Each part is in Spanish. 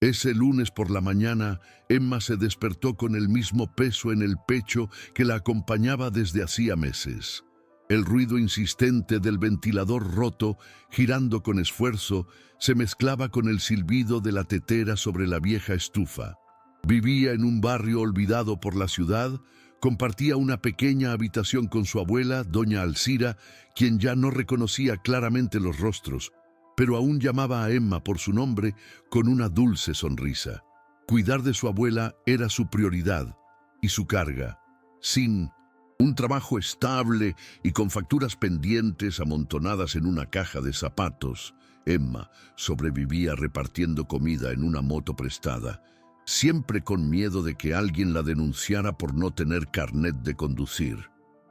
Ese lunes por la mañana, Emma se despertó con el mismo peso en el pecho que la acompañaba desde hacía meses. El ruido insistente del ventilador roto, girando con esfuerzo, se mezclaba con el silbido de la tetera sobre la vieja estufa. Vivía en un barrio olvidado por la ciudad, compartía una pequeña habitación con su abuela, doña Alcira, quien ya no reconocía claramente los rostros, pero aún llamaba a Emma por su nombre con una dulce sonrisa. Cuidar de su abuela era su prioridad y su carga. Sin un trabajo estable y con facturas pendientes amontonadas en una caja de zapatos, Emma sobrevivía repartiendo comida en una moto prestada, siempre con miedo de que alguien la denunciara por no tener carnet de conducir.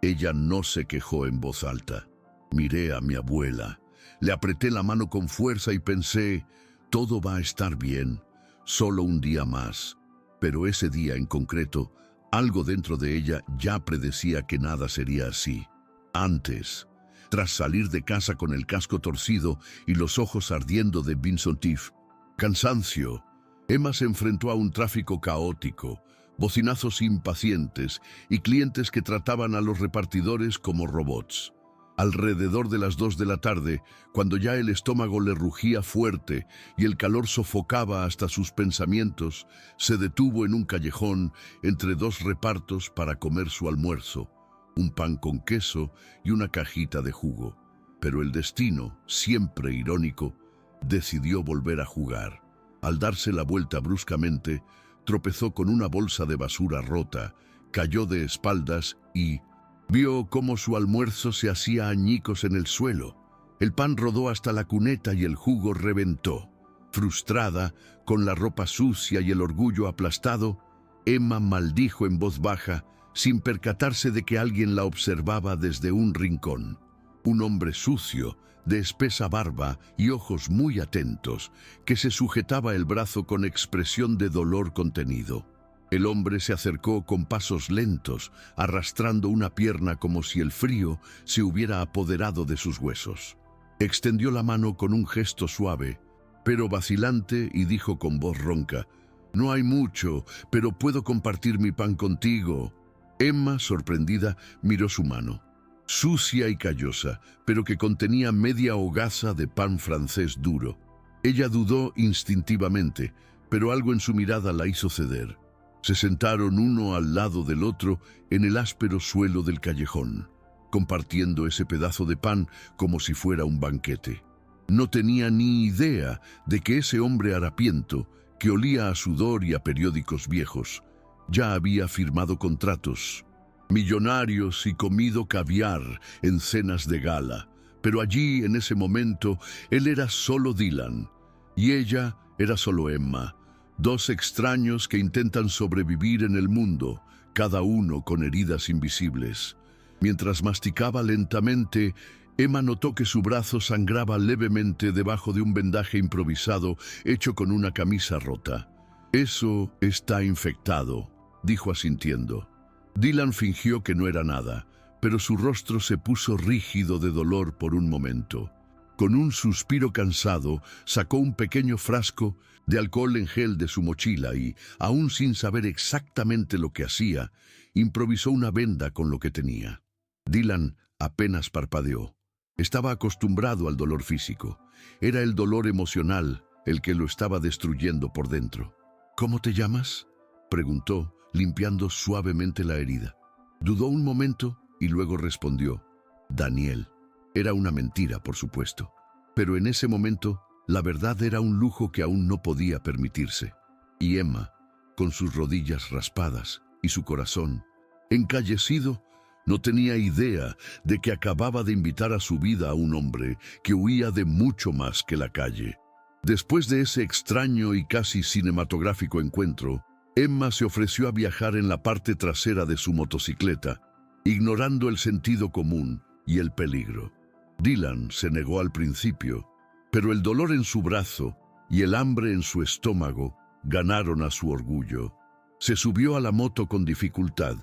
Ella no se quejó en voz alta. Miré a mi abuela. Le apreté la mano con fuerza y pensé, todo va a estar bien, solo un día más. Pero ese día en concreto, algo dentro de ella ya predecía que nada sería así. Antes, tras salir de casa con el casco torcido y los ojos ardiendo de Vincentif, cansancio, Emma se enfrentó a un tráfico caótico, bocinazos impacientes y clientes que trataban a los repartidores como robots. Alrededor de las 2 de la tarde, cuando ya el estómago le rugía fuerte y el calor sofocaba hasta sus pensamientos, se detuvo en un callejón entre dos repartos para comer su almuerzo, un pan con queso y una cajita de jugo. Pero el destino, siempre irónico, decidió volver a jugar. Al darse la vuelta bruscamente, tropezó con una bolsa de basura rota, cayó de espaldas y vio cómo su almuerzo se hacía añicos en el suelo. El pan rodó hasta la cuneta y el jugo reventó. Frustrada, con la ropa sucia y el orgullo aplastado, Emma maldijo en voz baja, sin percatarse de que alguien la observaba desde un rincón. Un hombre sucio, de espesa barba y ojos muy atentos, que se sujetaba el brazo con expresión de dolor contenido. El hombre se acercó con pasos lentos, arrastrando una pierna como si el frío se hubiera apoderado de sus huesos. Extendió la mano con un gesto suave, pero vacilante, y dijo con voz ronca, «No hay mucho, pero puedo compartir mi pan contigo». Emma, sorprendida, miró su mano, sucia y callosa, pero que contenía media hogaza de pan francés duro. Ella dudó instintivamente, pero algo en su mirada la hizo ceder. Se sentaron uno al lado del otro en el áspero suelo del callejón, compartiendo ese pedazo de pan como si fuera un banquete. No tenía ni idea de que ese hombre harapiento, que olía a sudor y a periódicos viejos, ya había firmado contratos millonarios y comido caviar en cenas de gala. Pero allí, en ese momento, él era solo Dylan, y ella era solo Emma. Dos extraños que intentan sobrevivir en el mundo, cada uno con heridas invisibles. Mientras masticaba lentamente, Emma notó que su brazo sangraba levemente debajo de un vendaje improvisado hecho con una camisa rota. «Eso está infectado», dijo asintiendo. Dylan fingió que no era nada, pero su rostro se puso rígido de dolor por un momento. Con un suspiro cansado, sacó un pequeño frasco de alcohol en gel de su mochila y, aún sin saber exactamente lo que hacía, improvisó una venda con lo que tenía. Dylan apenas parpadeó. Estaba acostumbrado al dolor físico. Era el dolor emocional el que lo estaba destruyendo por dentro. «¿Cómo te llamas?», preguntó, limpiando suavemente la herida. Dudó un momento y luego respondió, «Daniel». Era una mentira, por supuesto, pero en ese momento la verdad era un lujo que aún no podía permitirse. Y Emma, con sus rodillas raspadas y su corazón encallecido, no tenía idea de que acababa de invitar a su vida a un hombre que huía de mucho más que la calle. Después de ese extraño y casi cinematográfico encuentro, Emma se ofreció a viajar en la parte trasera de su motocicleta, ignorando el sentido común y el peligro. Dylan se negó al principio, pero el dolor en su brazo y el hambre en su estómago ganaron a su orgullo. Se subió a la moto con dificultad,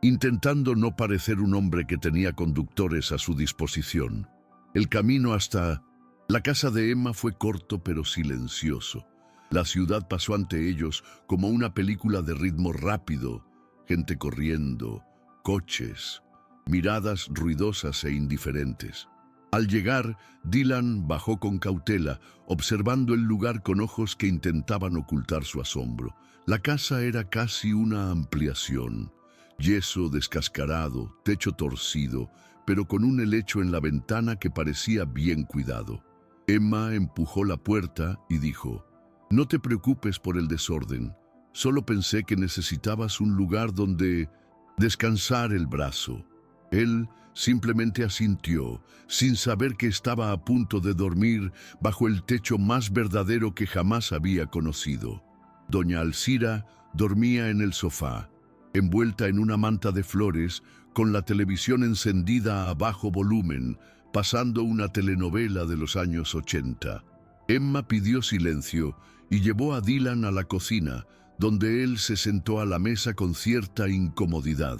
intentando no parecer un hombre que tenía conductores a su disposición. El camino hasta la casa de Emma fue corto pero silencioso. La ciudad pasó ante ellos como una película de ritmo rápido, gente corriendo, coches, miradas ruidosas e indiferentes. Al llegar, Dylan bajó con cautela, observando el lugar con ojos que intentaban ocultar su asombro. La casa era casi una ampliación. Yeso descascarado, techo torcido, pero con un helecho en la ventana que parecía bien cuidado. Emma empujó la puerta y dijo: «No te preocupes por el desorden. Solo pensé que necesitabas un lugar donde descansar el brazo». Él simplemente asintió, sin saber que estaba a punto de dormir bajo el techo más verdadero que jamás había conocido. Doña Alcira dormía en el sofá, envuelta en una manta de flores, con la televisión encendida a bajo volumen, pasando una telenovela de los años 80. Emma pidió silencio y llevó a Dylan a la cocina, donde él se sentó a la mesa con cierta incomodidad.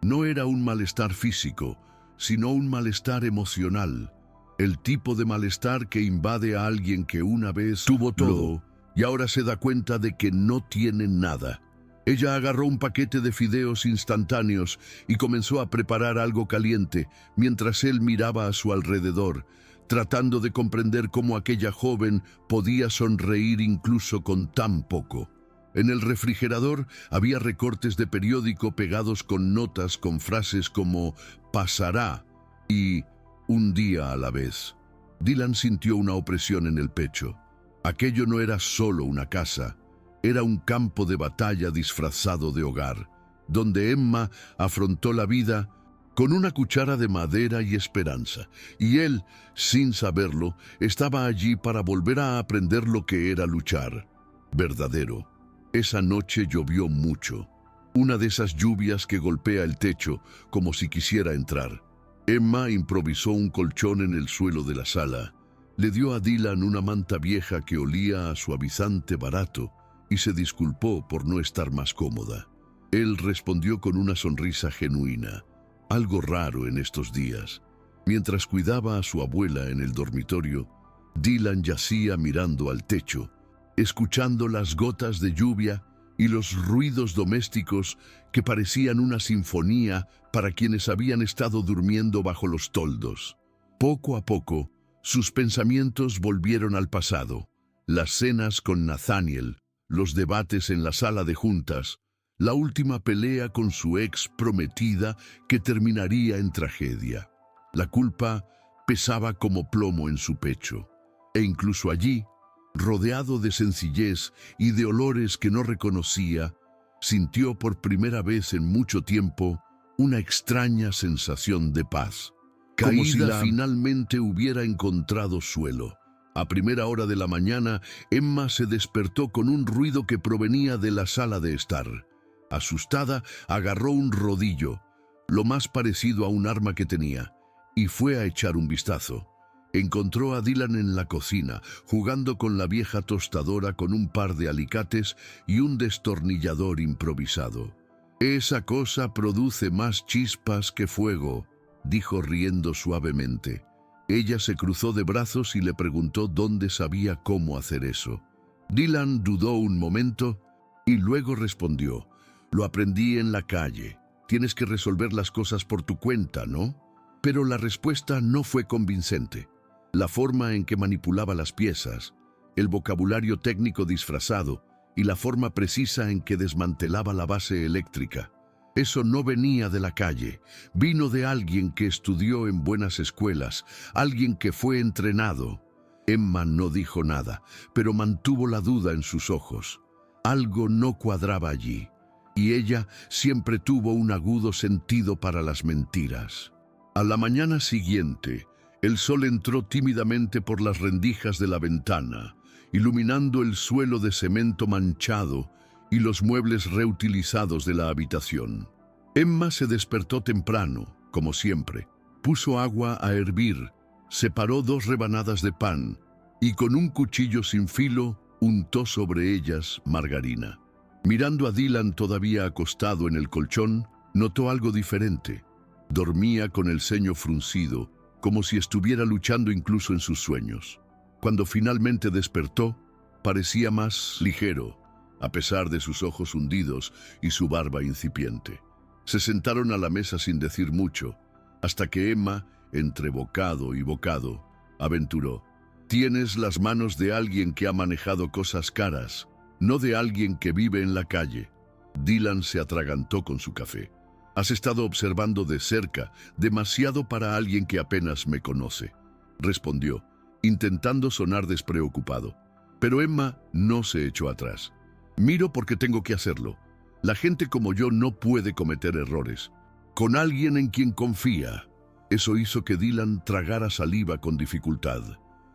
No era un malestar físico, sino un malestar emocional. El tipo de malestar que invade a alguien que una vez tuvo todo y ahora se da cuenta de que no tiene nada. Ella agarró un paquete de fideos instantáneos y comenzó a preparar algo caliente, mientras él miraba a su alrededor, tratando de comprender cómo aquella joven podía sonreír incluso con tan poco. En el refrigerador había recortes de periódico pegados con notas con frases como «pasará» y «un día a la vez». Dylan sintió una opresión en el pecho. Aquello no era solo una casa, era un campo de batalla disfrazado de hogar, donde Emma afrontó la vida con una cuchara de madera y esperanza, y él, sin saberlo, estaba allí para volver a aprender lo que era luchar. Verdadero. Esa noche llovió mucho, una de esas lluvias que golpea el techo como si quisiera entrar. Emma improvisó un colchón en el suelo de la sala, le dio a Dylan una manta vieja que olía a suavizante barato y se disculpó por no estar más cómoda. Él respondió con una sonrisa genuina, algo raro en estos días. Mientras cuidaba a su abuela en el dormitorio, Dylan yacía mirando al techo, escuchando las gotas de lluvia y los ruidos domésticos que parecían una sinfonía para quienes habían estado durmiendo bajo los toldos. Poco a poco, sus pensamientos volvieron al pasado, las cenas con Nathaniel, los debates en la sala de juntas, la última pelea con su ex prometida que terminaría en tragedia. La culpa pesaba como plomo en su pecho, e incluso allí, rodeado de sencillez y de olores que no reconocía, sintió por primera vez en mucho tiempo una extraña sensación de paz. Como si finalmente hubiera encontrado suelo. A primera hora de la mañana, Emma se despertó con un ruido que provenía de la sala de estar. Asustada, agarró un rodillo, lo más parecido a un arma que tenía, y fue a echar un vistazo. Encontró a Dylan en la cocina, jugando con la vieja tostadora con un par de alicates y un destornillador improvisado. «Esa cosa produce más chispas que fuego», dijo riendo suavemente. Ella se cruzó de brazos y le preguntó dónde sabía cómo hacer eso. Dylan dudó un momento y luego respondió: «Lo aprendí en la calle. Tienes que resolver las cosas por tu cuenta, ¿no?» Pero la respuesta no fue convincente. La forma en que manipulaba las piezas, el vocabulario técnico disfrazado y la forma precisa en que desmantelaba la base eléctrica. Eso no venía de la calle, vino de alguien que estudió en buenas escuelas, alguien que fue entrenado. Emma no dijo nada, pero mantuvo la duda en sus ojos. Algo no cuadraba allí, y ella siempre tuvo un agudo sentido para las mentiras. A la mañana siguiente, el sol entró tímidamente por las rendijas de la ventana, iluminando el suelo de cemento manchado y los muebles reutilizados de la habitación. Emma se despertó temprano, como siempre, puso agua a hervir, separó 2 rebanadas de pan y con un cuchillo sin filo untó sobre ellas margarina. Mirando a Dylan todavía acostado en el colchón, notó algo diferente. Dormía con el ceño fruncido, como si estuviera luchando incluso en sus sueños. Cuando finalmente despertó, parecía más ligero, a pesar de sus ojos hundidos y su barba incipiente. Se sentaron a la mesa sin decir mucho, hasta que Emma, entre bocado y bocado, aventuró: «Tienes las manos de alguien que ha manejado cosas caras, no de alguien que vive en la calle». Dylan se atragantó con su café. «Has estado observando de cerca, demasiado para alguien que apenas me conoce», respondió, intentando sonar despreocupado. Pero Emma no se echó atrás. «Miro porque tengo que hacerlo. La gente como yo no puede cometer errores. Con alguien en quien confía». Eso hizo que Dylan tragara saliva con dificultad.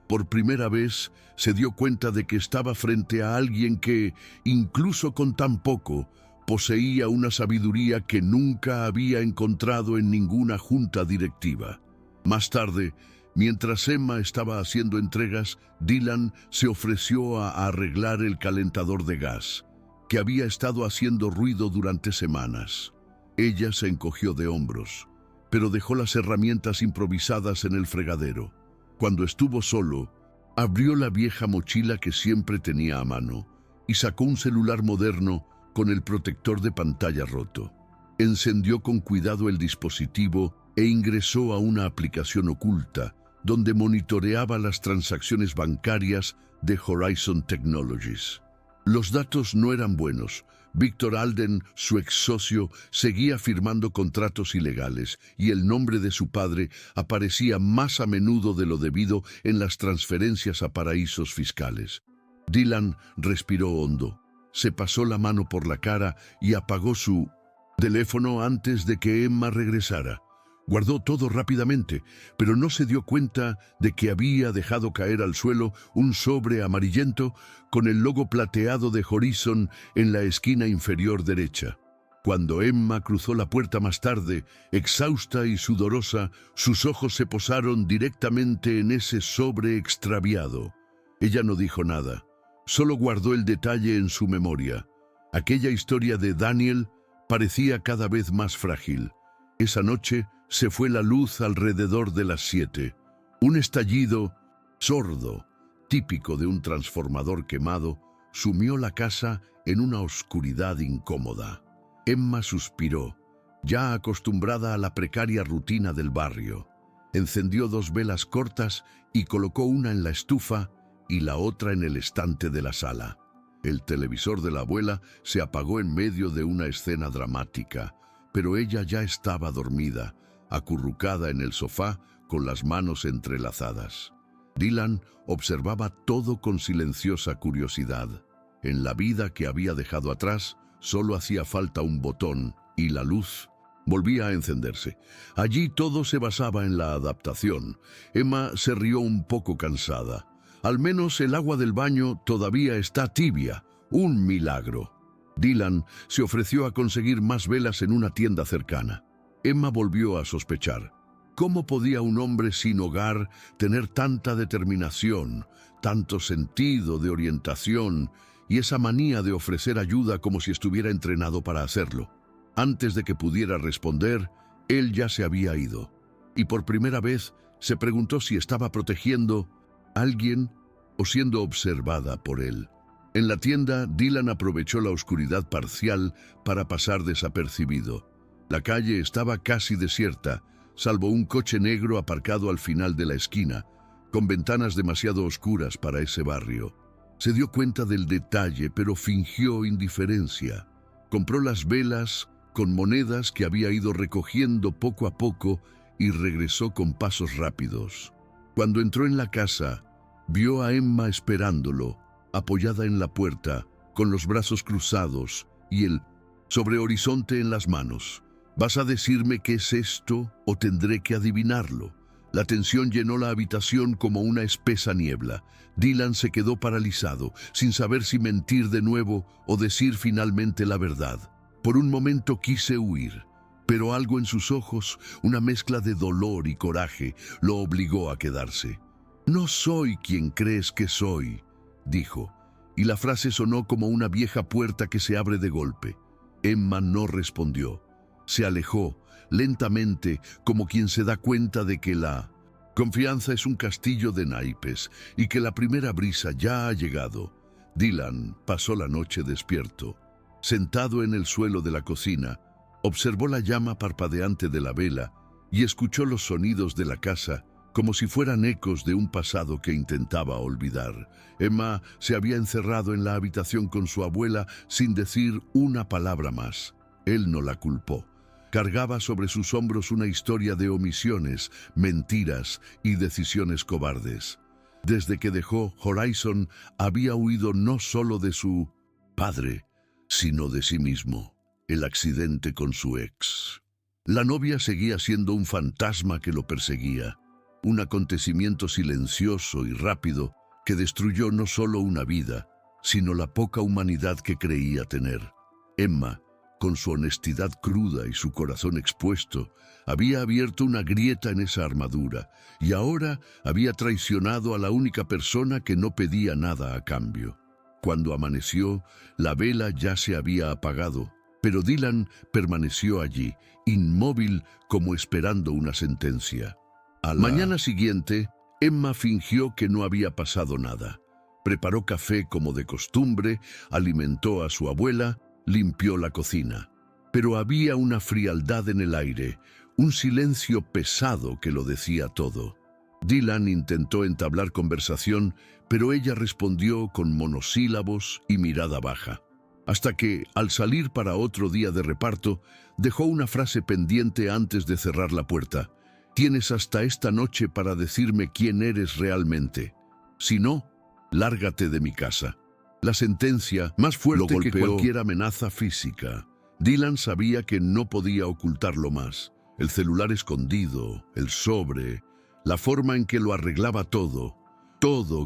Por primera vez se dio cuenta de que estaba frente a alguien que, incluso con tan poco, poseía una sabiduría que nunca había encontrado en ninguna junta directiva. Más tarde, mientras Emma estaba haciendo entregas, Dylan se ofreció a arreglar el calentador de gas, que había estado haciendo ruido durante semanas. Ella se encogió de hombros, pero dejó las herramientas improvisadas en el fregadero. Cuando estuvo solo, abrió la vieja mochila que siempre tenía a mano y sacó un celular moderno con el protector de pantalla roto. Encendió con cuidado el dispositivo e ingresó a una aplicación oculta donde monitoreaba las transacciones bancarias de Horizon Technologies. Los datos no eran buenos. Víctor Alden, su ex socio, seguía firmando contratos ilegales y el nombre de su padre aparecía más a menudo de lo debido en las transferencias a paraísos fiscales. Dylan respiró hondo, se pasó la mano por la cara y apagó su teléfono antes de que Emma regresara. Guardó todo rápidamente, pero no se dio cuenta de que había dejado caer al suelo un sobre amarillento con el logo plateado de Horizon en la esquina inferior derecha. Cuando Emma cruzó la puerta más tarde, exhausta y sudorosa, sus ojos se posaron directamente en ese sobre extraviado. Ella no dijo nada, solo guardó el detalle en su memoria. Aquella historia de Daniel parecía cada vez más frágil. Esa noche se fue la luz alrededor de las 7. Un estallido sordo, típico de un transformador quemado, sumió la casa en una oscuridad incómoda. Emma suspiró, ya acostumbrada a la precaria rutina del barrio. Encendió 2 velas cortas y colocó una en la estufa y la otra en el estante de la sala. El televisor de la abuela se apagó en medio de una escena dramática, pero ella ya estaba dormida, acurrucada en el sofá con las manos entrelazadas. Dylan observaba todo con silenciosa curiosidad. En la vida que había dejado atrás, solo hacía falta un botón y la luz volvía a encenderse. Allí todo se basaba en la adaptación. Emma se rió un poco cansada. Al menos el agua del baño todavía está tibia. Un milagro. Dylan se ofreció a conseguir más velas en una tienda cercana. Emma volvió a sospechar. ¿Cómo podía un hombre sin hogar tener tanta determinación, tanto sentido de orientación y esa manía de ofrecer ayuda como si estuviera entrenado para hacerlo? Antes de que pudiera responder, él ya se había ido. Y por primera vez se preguntó si estaba protegiendo a alguien o siendo observada por él. En la tienda, Dylan aprovechó la oscuridad parcial para pasar desapercibido. La calle estaba casi desierta, salvo un coche negro aparcado al final de la esquina, con ventanas demasiado oscuras para ese barrio. Se dio cuenta del detalle, pero fingió indiferencia. Compró las velas con monedas que había ido recogiendo poco a poco y regresó con pasos rápidos. Cuando entró en la casa, vio a Emma esperándolo, apoyada en la puerta, con los brazos cruzados y el sobrehorizonte en las manos. ¿Vas a decirme qué es esto o tendré que adivinarlo? La tensión llenó la habitación como una espesa niebla. Dylan se quedó paralizado, sin saber si mentir de nuevo o decir finalmente la verdad. Por un momento quise huir, pero algo en sus ojos, una mezcla de dolor y coraje, lo obligó a quedarse. «No soy quien crees que soy», dijo, y la frase sonó como una vieja puerta que se abre de golpe. Emma no respondió. Se alejó, lentamente, como quien se da cuenta de que la confianza es un castillo de naipes y que la primera brisa ya ha llegado. Dylan pasó la noche despierto. Sentado en el suelo de la cocina, observó la llama parpadeante de la vela y escuchó los sonidos de la casa como si fueran ecos de un pasado que intentaba olvidar. Emma se había encerrado en la habitación con su abuela sin decir una palabra más. Él no la culpó. Cargaba sobre sus hombros una historia de omisiones, mentiras y decisiones cobardes. Desde que dejó Horizon, había huido no solo de su padre, sino de sí mismo. El accidente con su ex. La novia seguía siendo un fantasma que lo perseguía. Un acontecimiento silencioso y rápido que destruyó no solo una vida, sino la poca humanidad que creía tener. Emma, con su honestidad cruda y su corazón expuesto, había abierto una grieta en esa armadura y ahora había traicionado a la única persona que no pedía nada a cambio. Cuando amaneció, la vela ya se había apagado, pero Dylan permaneció allí, inmóvil como esperando una sentencia. A la mañana siguiente, Emma fingió que no había pasado nada. Preparó café como de costumbre, alimentó a su abuela, limpió la cocina. Pero había una frialdad en el aire, un silencio pesado que lo decía todo. Dylan intentó entablar conversación, pero ella respondió con monosílabos y mirada baja. Hasta que, al salir para otro día de reparto, dejó una frase pendiente antes de cerrar la puerta. Tienes hasta esta noche para decirme quién eres realmente. Si no, lárgate de mi casa. La sentencia, más fuerte que cualquier amenaza física. Dylan sabía que no podía ocultarlo más. El celular escondido, el sobre, la forma en que lo arreglaba todo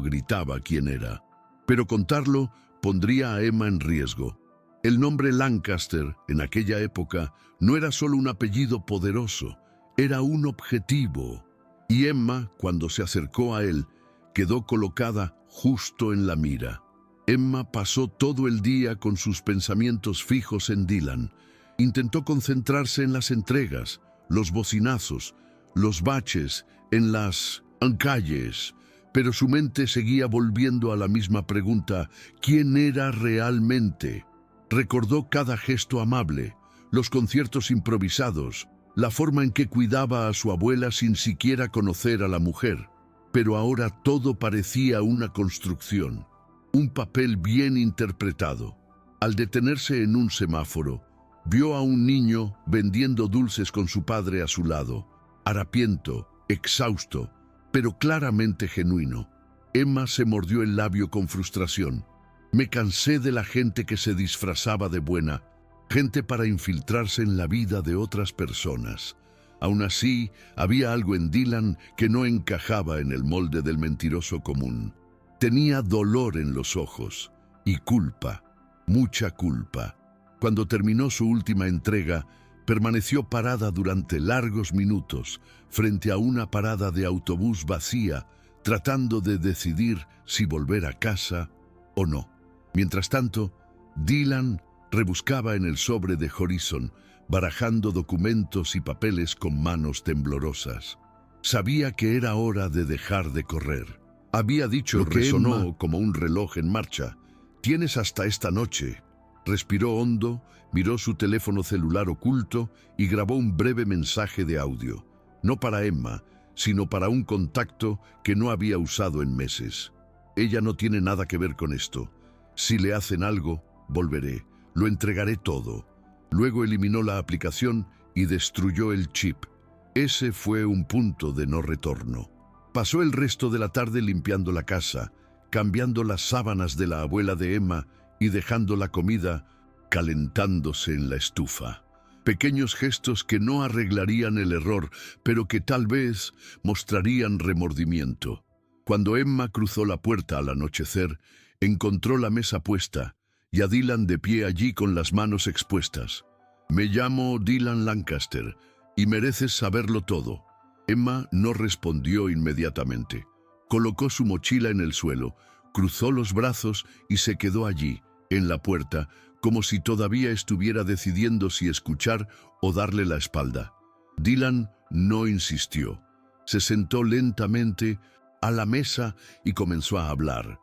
gritaba quién era. Pero contarlo pondría a Emma en riesgo. El nombre Lancaster, en aquella época, no era solo un apellido poderoso, era un objetivo. Y Emma, cuando se acercó a él, quedó colocada justo en la mira. Emma pasó todo el día con sus pensamientos fijos en Dylan. Intentó concentrarse en las entregas, los bocinazos, los baches, en las calles, pero su mente seguía volviendo a la misma pregunta: ¿quién era realmente? Recordó cada gesto amable, los conciertos improvisados, la forma en que cuidaba a su abuela sin siquiera conocer a la mujer. Pero ahora todo parecía una construcción, un papel bien interpretado. Al detenerse en un semáforo, vio a un niño vendiendo dulces con su padre a su lado, harapiento, exhausto, pero claramente genuino. Emma se mordió el labio con frustración. Me cansé de la gente que se disfrazaba de buena, gente para infiltrarse en la vida de otras personas. Aún así, había algo en Dylan que no encajaba en el molde del mentiroso común. Tenía dolor en los ojos y culpa, mucha culpa. Cuando terminó su última entrega, permaneció parada durante largos minutos frente a una parada de autobús vacía, tratando de decidir si volver a casa o no. Mientras tanto, Dylan rebuscaba en el sobre de Horizon, barajando documentos y papeles con manos temblorosas. Sabía que era hora de dejar de correr. Había dicho, resonó como un reloj en marcha: tienes hasta esta noche. Respiró hondo, miró su teléfono celular oculto y grabó un breve mensaje de audio. No para Emma, sino para un contacto que no había usado en meses. Ella no tiene nada que ver con esto. Si le hacen algo, volveré. Lo entregaré todo. Luego eliminó la aplicación y destruyó el chip. Ese fue un punto de no retorno. Pasó el resto de la tarde limpiando la casa, cambiando las sábanas de la abuela de Emma y dejando la comida calentándose en la estufa. Pequeños gestos que no arreglarían el error, pero que tal vez mostrarían remordimiento. Cuando Emma cruzó la puerta al anochecer, encontró la mesa puesta y a Dylan de pie allí con las manos expuestas. Me llamo Dylan Lancaster y mereces saberlo todo. Emma no respondió inmediatamente. Colocó su mochila en el suelo, cruzó los brazos y se quedó allí, en la puerta, como si todavía estuviera decidiendo si escuchar o darle la espalda. Dylan no insistió. Se sentó lentamente a la mesa y comenzó a hablar.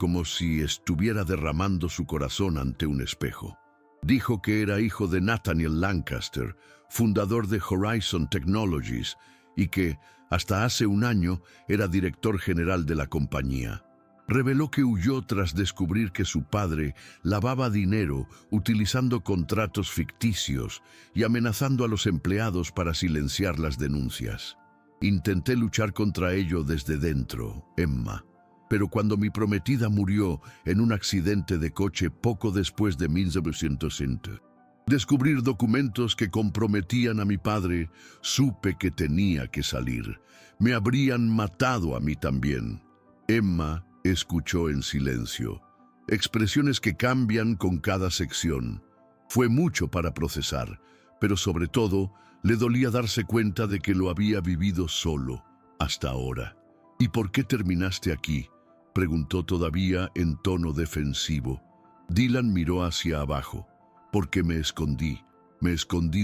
como si estuviera derramando su corazón ante un espejo. Dijo que era hijo de Nathaniel Lancaster, fundador de Horizon Technologies, y que, hasta hace un año, era director general de la compañía. Reveló que huyó tras descubrir que su padre lavaba dinero utilizando contratos ficticios y amenazando a los empleados para silenciar las denuncias. Intenté luchar contra ello desde dentro, Emma, pero cuando mi prometida murió en un accidente de coche poco después de 1960, descubrir documentos que comprometían a mi padre, supe que tenía que salir. Me habrían matado a mí también. Emma escuchó en silencio, expresiones que cambian con cada sección. Fue mucho para procesar, pero sobre todo le dolía darse cuenta de que lo había vivido solo hasta ahora. ¿Y por qué terminaste aquí?, preguntó todavía en tono defensivo. Dylan miró hacia abajo. Porque me escondí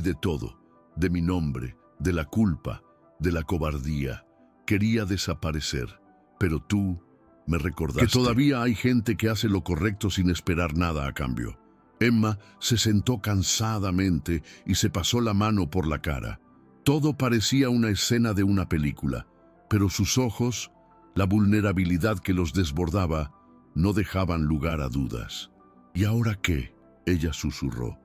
de todo, de mi nombre, de la culpa, de la cobardía. Quería desaparecer, pero tú me recordaste que todavía hay gente que hace lo correcto sin esperar nada a cambio. Emma se sentó cansadamente y se pasó la mano por la cara. Todo parecía una escena de una película, pero sus ojos, la vulnerabilidad que los desbordaba, no dejaban lugar a dudas. ¿Y ahora qué?, ella susurró.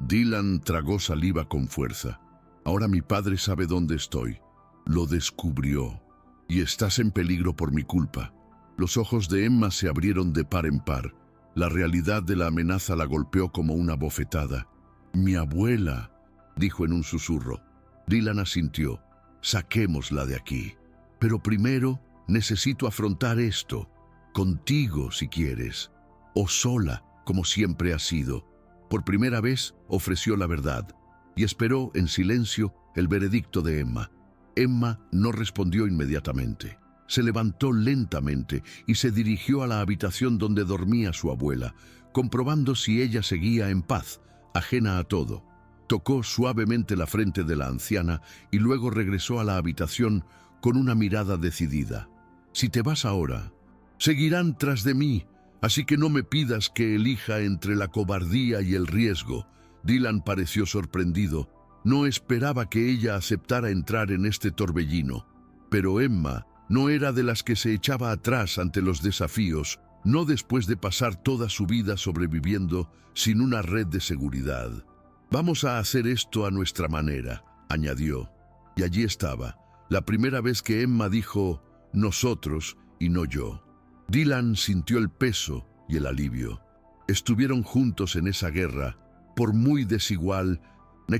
Dylan tragó saliva con fuerza. Ahora mi padre sabe dónde estoy. Lo descubrió. Y estás en peligro por mi culpa. Los ojos de Emma se abrieron de par en par. La realidad de la amenaza la golpeó como una bofetada. Mi abuela, dijo en un susurro. Dylan asintió. Saquémosla de aquí. Pero primero necesito afrontar esto. Contigo, si quieres. O sola, como siempre ha sido. Por primera vez ofreció la verdad y esperó en silencio el veredicto de Emma. Emma no respondió inmediatamente. Se levantó lentamente y se dirigió a la habitación donde dormía su abuela, comprobando si ella seguía en paz, ajena a todo. Tocó suavemente la frente de la anciana y luego regresó a la habitación con una mirada decidida. Si te vas ahora, seguirán tras de mí. Así que no me pidas que elija entre la cobardía y el riesgo. Dylan pareció sorprendido. No esperaba que ella aceptara entrar en este torbellino. Pero Emma no era de las que se echaba atrás ante los desafíos, no después de pasar toda su vida sobreviviendo sin una red de seguridad. Vamos a hacer esto a nuestra manera, añadió. Y allí estaba, la primera vez que Emma dijo nosotros y no yo. Dylan sintió el peso y el alivio. Estuvieron juntos en esa guerra, por muy desigual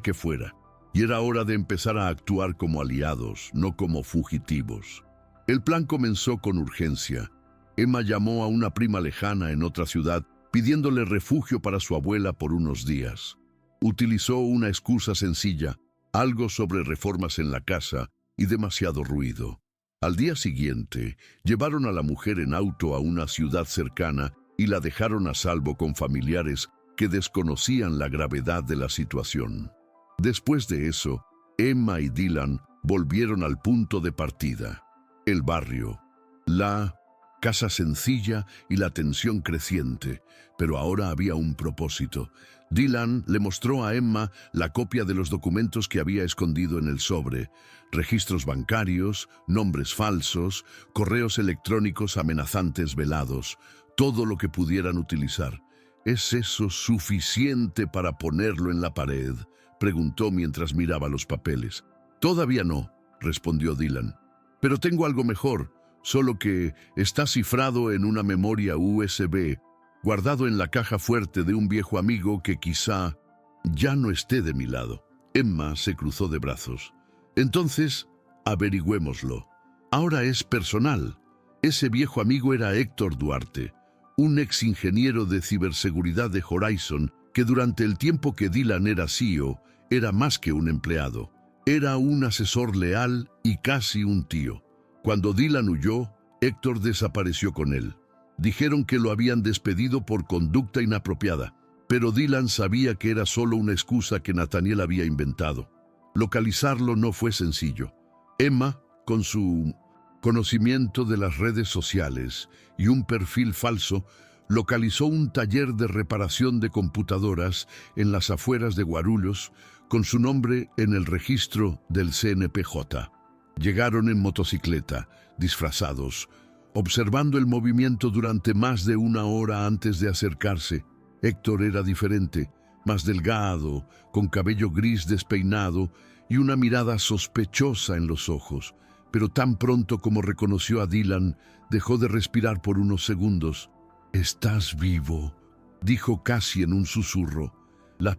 que fuera, y era hora de empezar a actuar como aliados, no como fugitivos. El plan comenzó con urgencia. Emma llamó a una prima lejana en otra ciudad, pidiéndole refugio para su abuela por unos días. Utilizó una excusa sencilla, algo sobre reformas en la casa y demasiado ruido. Al día siguiente, llevaron a la mujer en auto a una ciudad cercana y la dejaron a salvo con familiares que desconocían la gravedad de la situación. Después de eso, Emma y Dylan volvieron al punto de partida. El barrio, la casa sencilla y la tensión creciente, pero ahora había un propósito. Dylan le mostró a Emma la copia de los documentos que había escondido en el sobre, registros bancarios, nombres falsos, correos electrónicos amenazantes velados, todo lo que pudieran utilizar. ¿Es eso suficiente para ponerlo en la pared?, preguntó mientras miraba los papeles. Todavía no, respondió Dylan. Pero tengo algo mejor, solo que está cifrado en una memoria USB, guardado en la caja fuerte de un viejo amigo que quizá ya no esté de mi lado. Emma se cruzó de brazos. Entonces, averigüémoslo. Ahora es personal. Ese viejo amigo era Héctor Duarte, un ex ingeniero de ciberseguridad de Horizon que durante el tiempo que Dylan era CEO, era más que un empleado. Era un asesor leal y casi un tío. Cuando Dylan huyó, Héctor desapareció con él. Dijeron que lo habían despedido por conducta inapropiada, pero Dylan sabía que era solo una excusa que Nathaniel había inventado. Localizarlo no fue sencillo. Emma, con su conocimiento de las redes sociales y un perfil falso, localizó un taller de reparación de computadoras en las afueras de Guarulhos con su nombre en el registro del CNPJ. Llegaron en motocicleta, disfrazados, observando el movimiento durante más de una hora antes de acercarse. Héctor era diferente, más delgado, con cabello gris despeinado y una mirada sospechosa en los ojos. Pero tan pronto como reconoció a Dylan, dejó de respirar por unos segundos. «Estás vivo», dijo casi en un susurro. La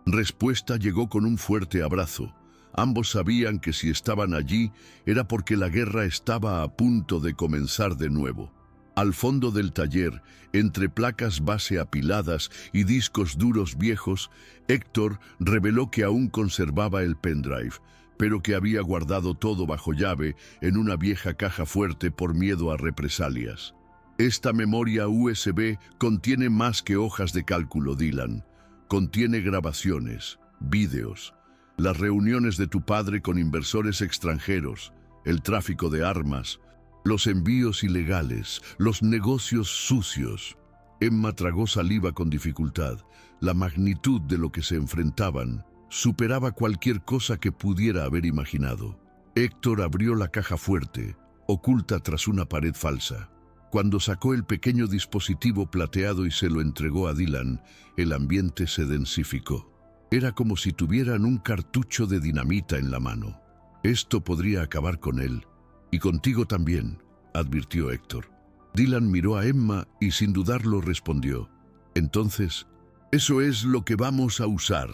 respuesta llegó con un fuerte abrazo. Ambos sabían que si estaban allí era porque la guerra estaba a punto de comenzar de nuevo. Al fondo del taller, entre placas base apiladas y discos duros viejos, Héctor reveló que aún conservaba el pendrive, pero que había guardado todo bajo llave en una vieja caja fuerte por miedo a represalias. «Esta memoria USB contiene más que hojas de cálculo, Dylan. Contiene grabaciones, vídeos, las reuniones de tu padre con inversores extranjeros, el tráfico de armas, los envíos ilegales, los negocios sucios». Emma tragó saliva con dificultad. La magnitud de lo que se enfrentaban superaba cualquier cosa que pudiera haber imaginado. Héctor abrió la caja fuerte, oculta tras una pared falsa. Cuando sacó el pequeño dispositivo plateado y se lo entregó a Dylan, el ambiente se densificó. Era como si tuvieran un cartucho de dinamita en la mano. «Esto podría acabar con él. Y contigo también», advirtió Héctor. Dylan miró a Emma y sin dudarlo respondió. «Entonces, eso es lo que vamos a usar».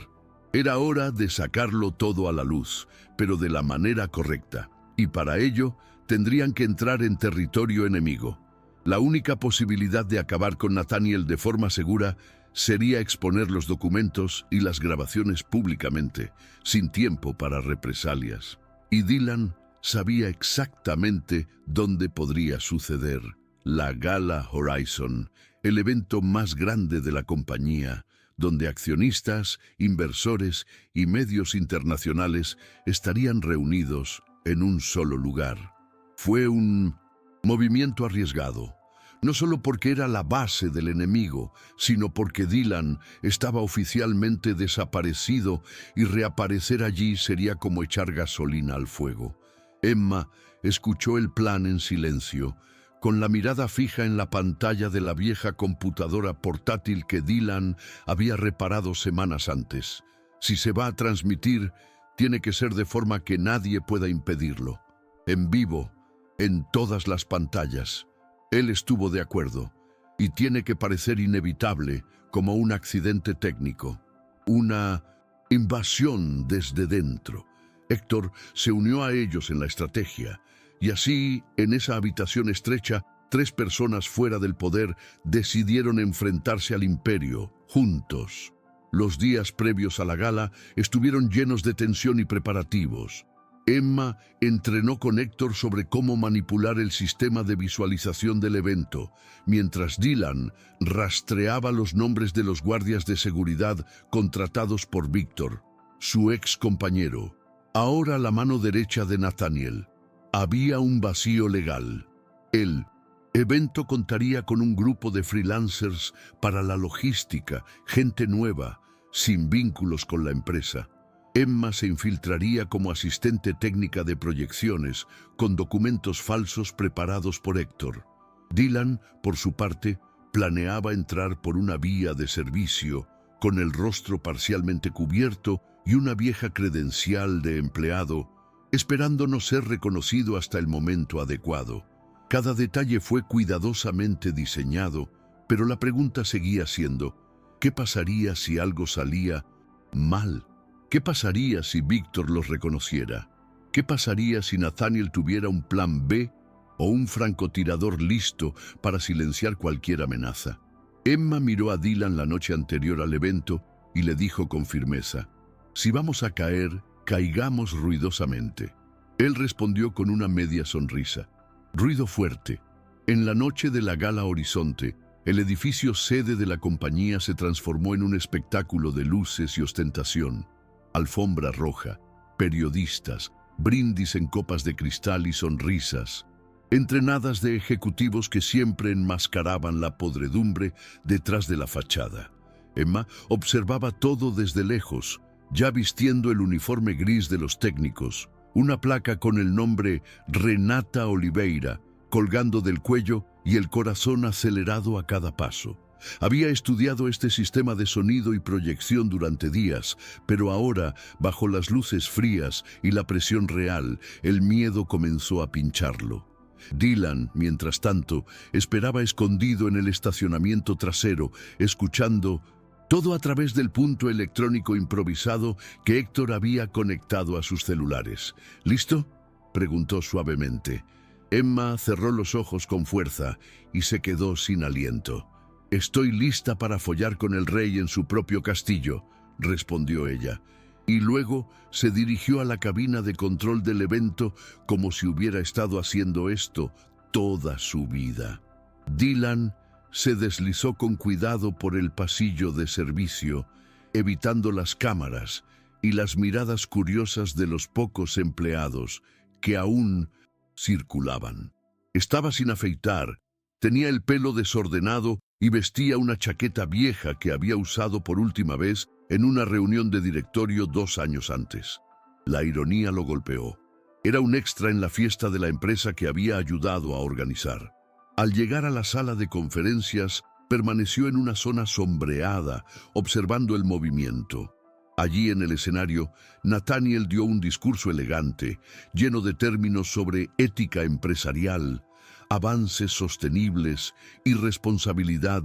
Era hora de sacarlo todo a la luz, pero de la manera correcta. Y para ello, tendrían que entrar en territorio enemigo. La única posibilidad de acabar con Nathaniel de forma segura sería exponer los documentos y las grabaciones públicamente, sin tiempo para represalias. Y Dylan sabía exactamente dónde podría suceder. La Gala Horizon, el evento más grande de la compañía, donde accionistas, inversores y medios internacionales estarían reunidos en un solo lugar. Fue un movimiento arriesgado, no solo porque era la base del enemigo, sino porque Dylan estaba oficialmente desaparecido y reaparecer allí sería como echar gasolina al fuego. Emma escuchó el plan en silencio, con la mirada fija en la pantalla de la vieja computadora portátil que Dylan había reparado semanas antes. Si se va a transmitir, tiene que ser de forma que nadie pueda impedirlo. En vivo, en todas las pantallas. Él estuvo de acuerdo, y tiene que parecer inevitable, como un accidente técnico. Una invasión desde dentro. Héctor se unió a ellos en la estrategia, y así, en esa habitación estrecha, 3 personas fuera del poder decidieron enfrentarse al imperio, juntos. Los días previos a la gala estuvieron llenos de tensión y preparativos. Emma entrenó con Héctor sobre cómo manipular el sistema de visualización del evento, mientras Dylan rastreaba los nombres de los guardias de seguridad contratados por Víctor, su ex compañero, ahora la mano derecha de Nathaniel. Había un vacío legal. El evento contaría con un grupo de freelancers para la logística, gente nueva, sin vínculos con la empresa. Emma se infiltraría como asistente técnica de proyecciones, con documentos falsos preparados por Héctor. Dylan, por su parte, planeaba entrar por una vía de servicio, con el rostro parcialmente cubierto y una vieja credencial de empleado, esperando no ser reconocido hasta el momento adecuado. Cada detalle fue cuidadosamente diseñado, pero la pregunta seguía siendo, ¿qué pasaría si algo salía mal? ¿Qué pasaría si Víctor los reconociera? ¿Qué pasaría si Nathaniel tuviera un plan B o un francotirador listo para silenciar cualquier amenaza? Emma miró a Dylan la noche anterior al evento y le dijo con firmeza, «Si vamos a caer, caigamos ruidosamente». Él respondió con una media sonrisa. Ruido fuerte. En la noche de la Gala Horizonte, el edificio sede de la compañía se transformó en un espectáculo de luces y ostentación. Alfombra roja, periodistas, brindis en copas de cristal y sonrisas, entrenadas de ejecutivos que siempre enmascaraban la podredumbre detrás de la fachada. Emma observaba todo desde lejos, ya vistiendo el uniforme gris de los técnicos, una placa con el nombre Renata Oliveira colgando del cuello y el corazón acelerado a cada paso. Había estudiado este sistema de sonido y proyección durante días, pero ahora, bajo las luces frías y la presión real, el miedo comenzó a pincharlo. Dylan, mientras tanto, esperaba escondido en el estacionamiento trasero, escuchando todo a través del punto electrónico improvisado que Héctor había conectado a sus celulares. ¿Listo?, preguntó suavemente. Emma cerró los ojos con fuerza y se quedó sin aliento. «Estoy lista para follar con el rey en su propio castillo», respondió ella, y luego se dirigió a la cabina de control del evento como si hubiera estado haciendo esto toda su vida. Dylan se deslizó con cuidado por el pasillo de servicio, evitando las cámaras y las miradas curiosas de los pocos empleados que aún circulaban. Estaba sin afeitar, tenía el pelo desordenado y vestía una chaqueta vieja que había usado por última vez en una reunión de directorio 2 años antes. La ironía lo golpeó. Era un extra en la fiesta de la empresa que había ayudado a organizar. Al llegar a la sala de conferencias, permaneció en una zona sombreada, observando el movimiento. Allí en el escenario, Nathaniel dio un discurso elegante, lleno de términos sobre ética empresarial, avances sostenibles y responsabilidad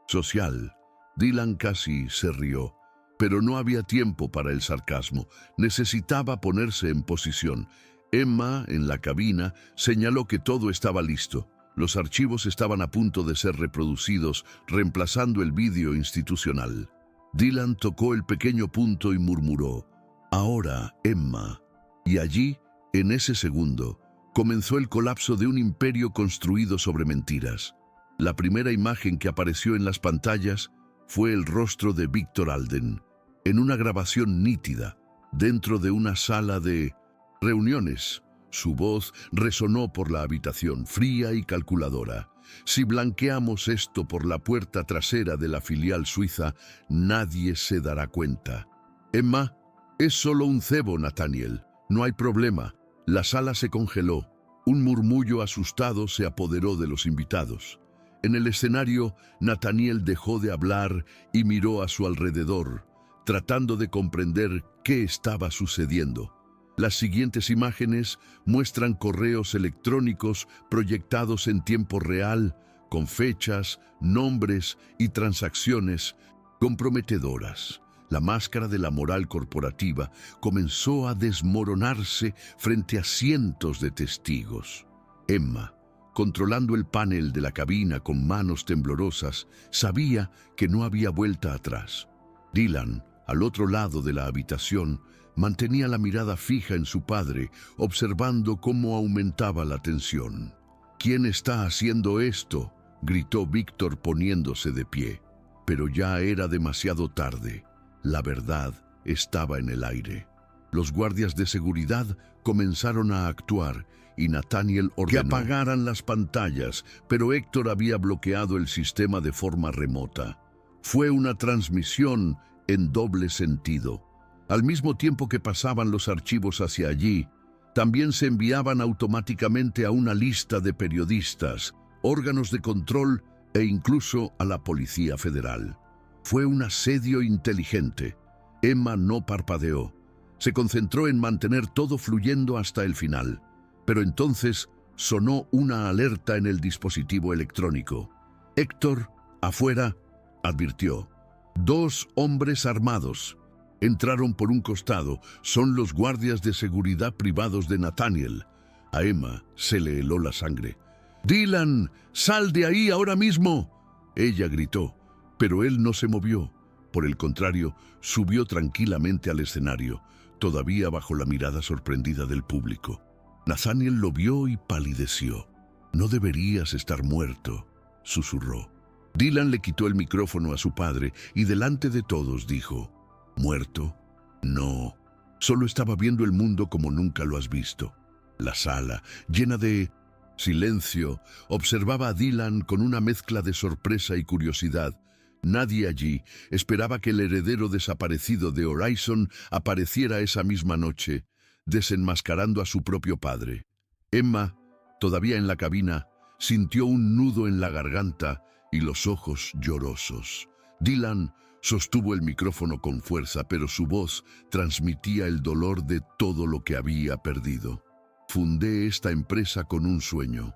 social. Dylan casi se rió, pero no había tiempo para el sarcasmo. Necesitaba ponerse en posición. Emma, en la cabina, señaló que todo estaba listo. Los archivos estaban a punto de ser reproducidos, reemplazando el vídeo institucional. Dylan tocó el pequeño punto y murmuró: «Ahora, Emma». Y allí, en ese segundo, comenzó el colapso de un imperio construido sobre mentiras. La primera imagen que apareció en las pantallas fue el rostro de Víctor Alden, en una grabación nítida, dentro de una sala de reuniones. Su voz resonó por la habitación, fría y calculadora. «Si blanqueamos esto por la puerta trasera de la filial suiza, nadie se dará cuenta». «Emma, es solo un cebo, Nathaniel. No hay problema». La sala se congeló. Un murmullo asustado se apoderó de los invitados. En el escenario, Nathaniel dejó de hablar y miró a su alrededor, tratando de comprender qué estaba sucediendo. Las siguientes imágenes muestran correos electrónicos proyectados en tiempo real, con fechas, nombres y transacciones comprometedoras. La máscara de la moral corporativa comenzó a desmoronarse frente a cientos de testigos. Emma, controlando el panel de la cabina con manos temblorosas, sabía que no había vuelta atrás. Dylan, al otro lado de la habitación, mantenía la mirada fija en su padre, observando cómo aumentaba la tensión. «¿Quién está haciendo esto?», gritó Víctor poniéndose de pie. Pero ya era demasiado tarde. La verdad estaba en el aire. Los guardias de seguridad comenzaron a actuar y Nathaniel ordenó que apagaran las pantallas, pero Héctor había bloqueado el sistema de forma remota. Fue una transmisión en doble sentido. Al mismo tiempo que pasaban los archivos hacia allí, también se enviaban automáticamente a una lista de periodistas, órganos de control e incluso a la Policía Federal. Fue un asedio inteligente. Emma no parpadeó. Se concentró en mantener todo fluyendo hasta el final. Pero entonces sonó una alerta en el dispositivo electrónico. «Héctor, afuera», advirtió. «2 hombres armados. Entraron por un costado. Son los guardias de seguridad privados de Nathaniel». A Emma se le heló la sangre. «Dylan, sal de ahí ahora mismo», ella gritó. Pero él no se movió. Por el contrario, subió tranquilamente al escenario, todavía bajo la mirada sorprendida del público. Nathaniel lo vio y palideció. «No deberías estar muerto», susurró. Dylan le quitó el micrófono a su padre y delante de todos dijo: «¿Muerto? No. Solo estaba viendo el mundo como nunca lo has visto. La sala, llena de silencio, observaba a Dylan con una mezcla de sorpresa y curiosidad. Nadie allí esperaba que el heredero desaparecido de Horizon apareciera esa misma noche, desenmascarando a su propio padre. Emma, todavía en la cabina, sintió un nudo en la garganta y los ojos llorosos. Dylan sostuvo el micrófono con fuerza, pero su voz transmitía el dolor de todo lo que había perdido. Fundé esta empresa con un sueño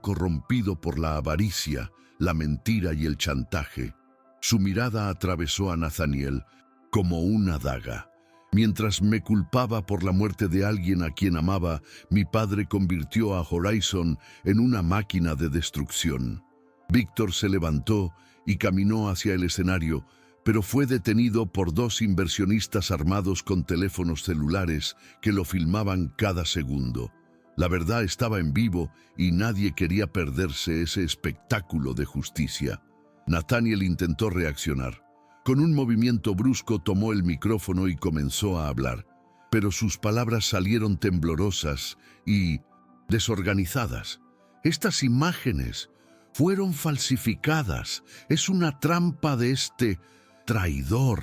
corrompido por la avaricia, la mentira y el chantaje. Su mirada atravesó a Nathaniel como una daga. Mientras me culpaba por la muerte de alguien a quien amaba, mi padre convirtió a Horizon en una máquina de destrucción. Víctor se levantó y caminó hacia el escenario, pero fue detenido por dos inversionistas armados con teléfonos celulares que lo filmaban cada segundo. La verdad estaba en vivo y nadie quería perderse ese espectáculo de justicia. Nathaniel intentó reaccionar. Con un movimiento brusco tomó el micrófono y comenzó a hablar, pero sus palabras salieron temblorosas y desorganizadas. Estas imágenes fueron falsificadas. Es una trampa de este traidor.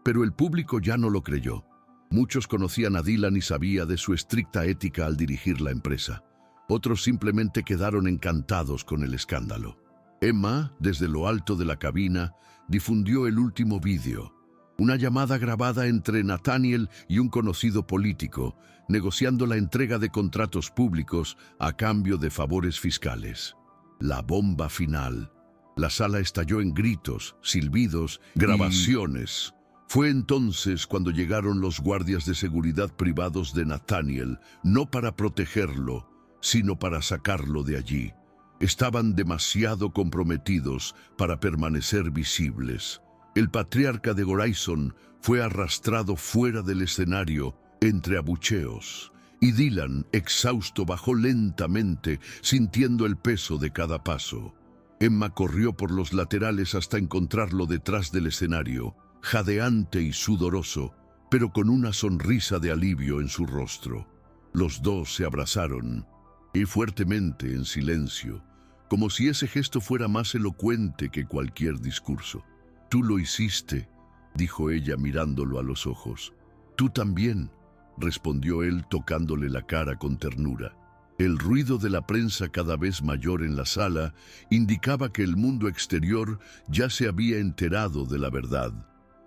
Pero el público ya no lo creyó. Muchos conocían a Dylan y sabían de su estricta ética al dirigir la empresa. Otros simplemente quedaron encantados con el escándalo. Emma, desde lo alto de la cabina, difundió el último vídeo. Una llamada grabada entre Nathaniel y un conocido político, negociando la entrega de contratos públicos a cambio de favores fiscales. La bomba final. La sala estalló en gritos, silbidos, grabaciones. Fue entonces cuando llegaron los guardias de seguridad privados de Nathaniel, no para protegerlo, sino para sacarlo de allí. Estaban demasiado comprometidos para permanecer visibles. El patriarca de Horizon fue arrastrado fuera del escenario entre abucheos. Y Dylan, exhausto, bajó lentamente, sintiendo el peso de cada paso. Emma corrió por los laterales hasta encontrarlo detrás del escenario, jadeante y sudoroso, pero con una sonrisa de alivio en su rostro. Los dos se abrazaron, y fuertemente en silencio, como si ese gesto fuera más elocuente que cualquier discurso. «Tú lo hiciste», dijo ella mirándolo a los ojos. «Tú también», respondió él tocándole la cara con ternura. El ruido de la prensa cada vez mayor en la sala indicaba que el mundo exterior ya se había enterado de la verdad.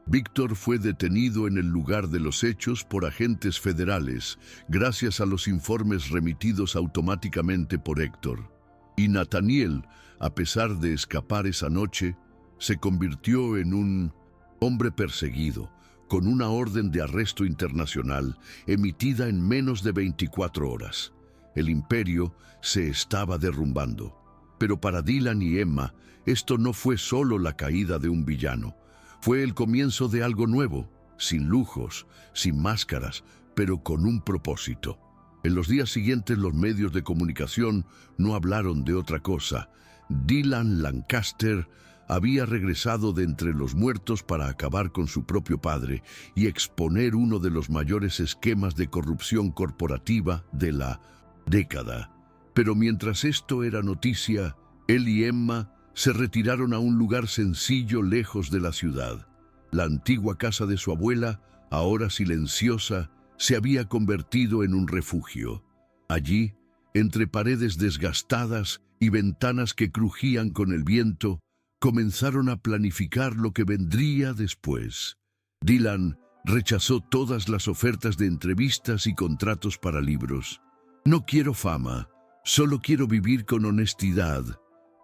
Víctor fue detenido en el lugar de los hechos por agentes federales, gracias a los informes remitidos automáticamente por Héctor. Y Nathaniel, a pesar de escapar esa noche, se convirtió en un hombre perseguido, con una orden de arresto internacional emitida en menos de 24 horas. El imperio se estaba derrumbando. Pero para Dylan y Emma, esto no fue solo la caída de un villano. Fue el comienzo de algo nuevo, sin lujos, sin máscaras, pero con un propósito. En los días siguientes los medios de comunicación no hablaron de otra cosa. Dylan Lancaster había regresado de entre los muertos para acabar con su propio padre y exponer uno de los mayores esquemas de corrupción corporativa de la década. Pero mientras esto era noticia, él y Emma se retiraron a un lugar sencillo lejos de la ciudad. La antigua casa de su abuela, ahora silenciosa, se había convertido en un refugio. Allí, entre paredes desgastadas y ventanas que crujían con el viento, comenzaron a planificar lo que vendría después. Dylan rechazó todas las ofertas de entrevistas y contratos para libros. «No quiero fama, solo quiero vivir con honestidad»,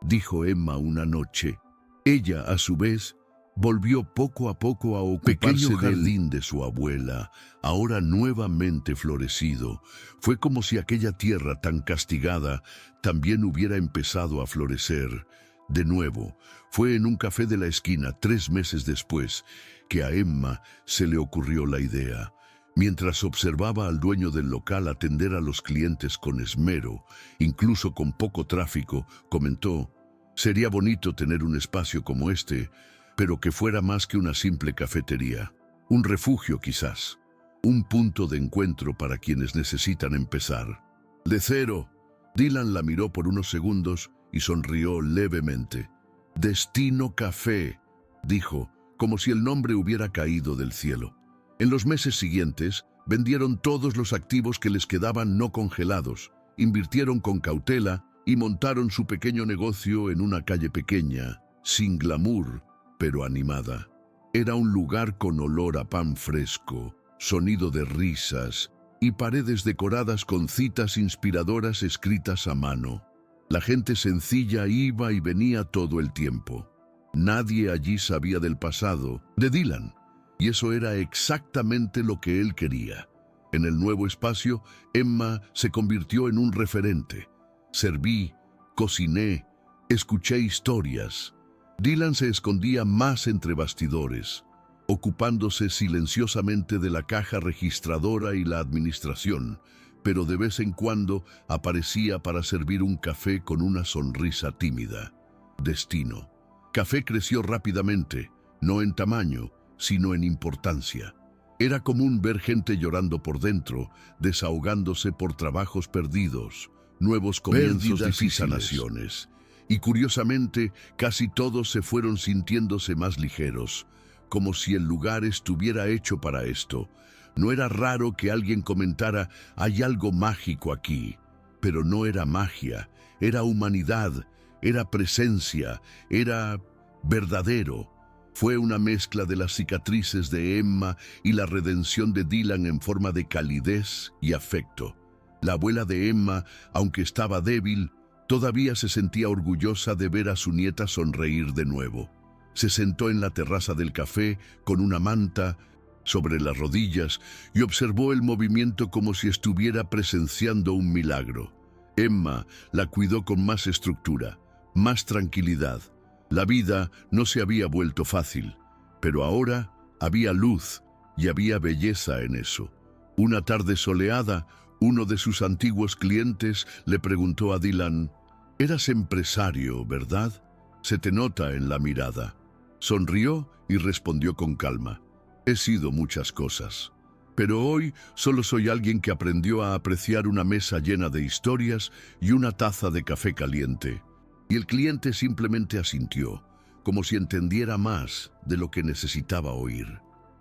dijo Emma una noche. Ella, a su vez, volvió poco a poco a ocuparse del jardín de su abuela, ahora nuevamente florecido. Fue como si aquella tierra tan castigada también hubiera empezado a florecer. De nuevo, fue en un café de la esquina 3 meses después que a Emma se le ocurrió la idea. Mientras observaba al dueño del local atender a los clientes con esmero, incluso con poco tráfico, comentó: «Sería bonito tener un espacio como este, pero que fuera más que una simple cafetería. Un refugio, quizás». Un punto de encuentro para quienes necesitan empezar. De cero. Dylan la miró por unos segundos y sonrió levemente. Destino Café, dijo, como si el nombre hubiera caído del cielo. En los meses siguientes, vendieron todos los activos que les quedaban no congelados, invirtieron con cautela y montaron su pequeño negocio en una calle pequeña, sin glamour, pero animada. Era un lugar con olor a pan fresco, sonido de risas y paredes decoradas con citas inspiradoras escritas a mano. La gente sencilla iba y venía todo el tiempo. Nadie allí sabía del pasado de Dylan, y eso era exactamente lo que él quería. En el nuevo espacio, Emma se convirtió en un referente. Serví, cociné, escuché historias. Dylan se escondía más entre bastidores, ocupándose silenciosamente de la caja registradora y la administración, pero de vez en cuando aparecía para servir un café con una sonrisa tímida. Destino. Café creció rápidamente, no en tamaño, sino en importancia. Era común ver gente llorando por dentro, desahogándose por trabajos perdidos, nuevos comienzos y sanaciones. Y curiosamente, casi todos se fueron sintiéndose más ligeros, como si el lugar estuviera hecho para esto. No era raro que alguien comentara, hay algo mágico aquí, pero no era magia, era humanidad, era presencia, era verdadero. Fue una mezcla de las cicatrices de Emma y la redención de Dylan en forma de calidez y afecto. La abuela de Emma, aunque estaba débil, todavía se sentía orgullosa de ver a su nieta sonreír de nuevo. Se sentó en la terraza del café con una manta sobre las rodillas y observó el movimiento como si estuviera presenciando un milagro. Emma la cuidó con más estructura, más tranquilidad. La vida no se había vuelto fácil, pero ahora había luz y había belleza en eso. Una tarde soleada, uno de sus antiguos clientes le preguntó a Dylan, «Eras empresario, ¿verdad? Se te nota en la mirada». Sonrió y respondió con calma, «He sido muchas cosas, pero hoy solo soy alguien que aprendió a apreciar una mesa llena de historias y una taza de café caliente». Y el cliente simplemente asintió, como si entendiera más de lo que necesitaba oír.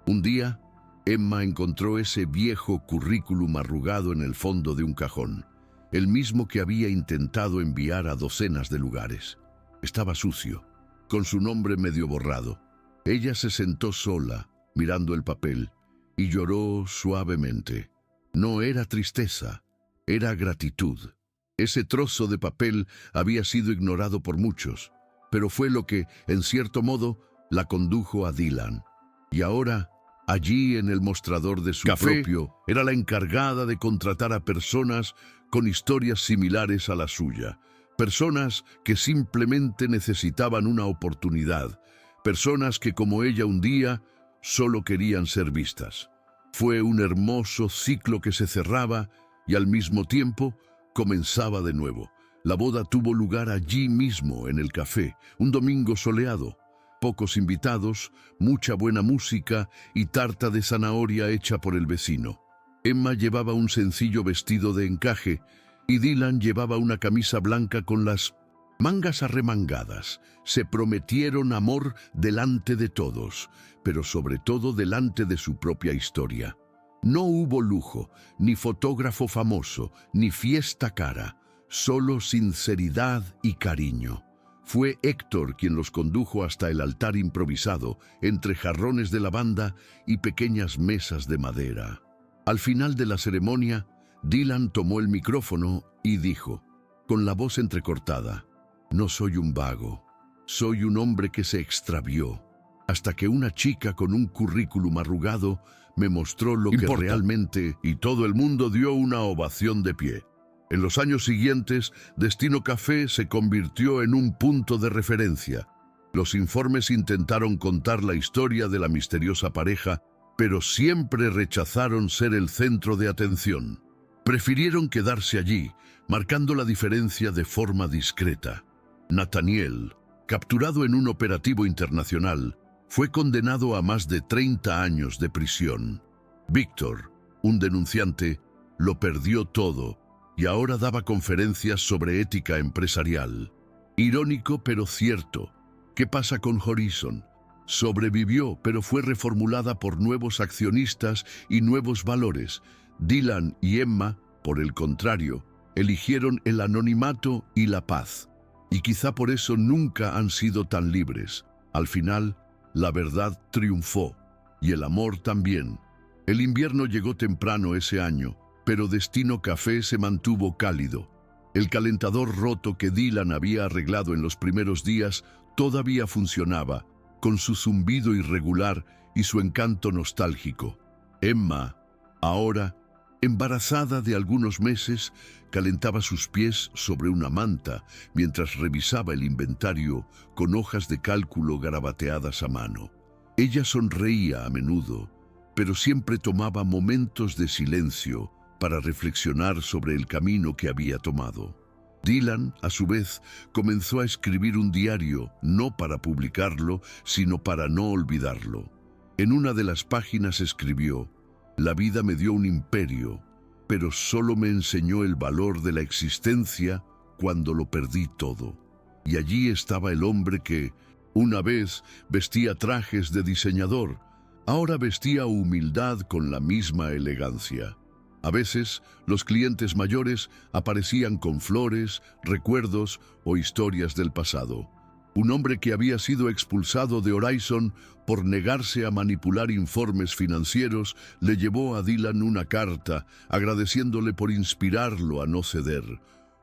Un día, Emma encontró ese viejo currículum arrugado en el fondo de un cajón, el mismo que había intentado enviar a docenas de lugares. Estaba sucio, con su nombre medio borrado. Ella se sentó sola, mirando el papel, y lloró suavemente. No era tristeza, era gratitud. Ese trozo de papel había sido ignorado por muchos, pero fue lo que, en cierto modo, la condujo a Dylan. Y ahora, allí en el mostrador de su café, era la encargada de contratar a personas con historias similares a la suya. Personas que simplemente necesitaban una oportunidad. Personas que, como ella un día, solo querían ser vistas. Fue un hermoso ciclo que se cerraba y al mismo tiempo comenzaba de nuevo. La boda tuvo lugar allí mismo, en el café, un domingo soleado. Pocos invitados, mucha buena música y tarta de zanahoria hecha por el vecino. Emma llevaba un sencillo vestido de encaje y Dylan llevaba una camisa blanca con las mangas arremangadas. Se prometieron amor delante de todos, pero sobre todo delante de su propia historia. No hubo lujo, ni fotógrafo famoso, ni fiesta cara, solo sinceridad y cariño. Fue Héctor quien los condujo hasta el altar improvisado, entre jarrones de lavanda y pequeñas mesas de madera. Al final de la ceremonia, Dylan tomó el micrófono y dijo, con la voz entrecortada, «No soy un vago, soy un hombre que se extravió, hasta que una chica con un currículum arrugado me mostró lo que realmente, y todo el mundo dio una ovación de pie». En los años siguientes, Destino Café se convirtió en un punto de referencia. Los informes intentaron contar la historia de la misteriosa pareja, pero siempre rechazaron ser el centro de atención. Prefirieron quedarse allí, marcando la diferencia de forma discreta. Nathaniel, capturado en un operativo internacional, fue condenado a más de 30 años de prisión. Víctor, un denunciante, lo perdió todo y ahora daba conferencias sobre ética empresarial. Irónico pero cierto. ¿Qué pasa con Horizon? Sobrevivió, pero fue reformulada por nuevos accionistas y nuevos valores. Dylan y Emma, por el contrario, eligieron el anonimato y la paz. Y quizá por eso nunca han sido tan libres. Al final, la verdad triunfó, y el amor también. El invierno llegó temprano ese año, pero Destino Café se mantuvo cálido. El calentador roto que Dylan había arreglado en los primeros días todavía funcionaba, con su zumbido irregular y su encanto nostálgico. Emma, ahora, embarazada de algunos meses, calentaba sus pies sobre una manta mientras revisaba el inventario con hojas de cálculo garabateadas a mano. Ella sonreía a menudo, pero siempre tomaba momentos de silencio para reflexionar sobre el camino que había tomado. Dylan, a su vez, comenzó a escribir un diario, no para publicarlo, sino para no olvidarlo. En una de las páginas escribió: «La vida me dio un imperio, pero solo me enseñó el valor de la existencia cuando lo perdí todo». Y allí estaba el hombre que, una vez, vestía trajes de diseñador, ahora vestía humildad con la misma elegancia. A veces, los clientes mayores aparecían con flores, recuerdos o historias del pasado. Un hombre que había sido expulsado de Horizon por negarse a manipular informes financieros le llevó a Dylan una carta agradeciéndole por inspirarlo a no ceder.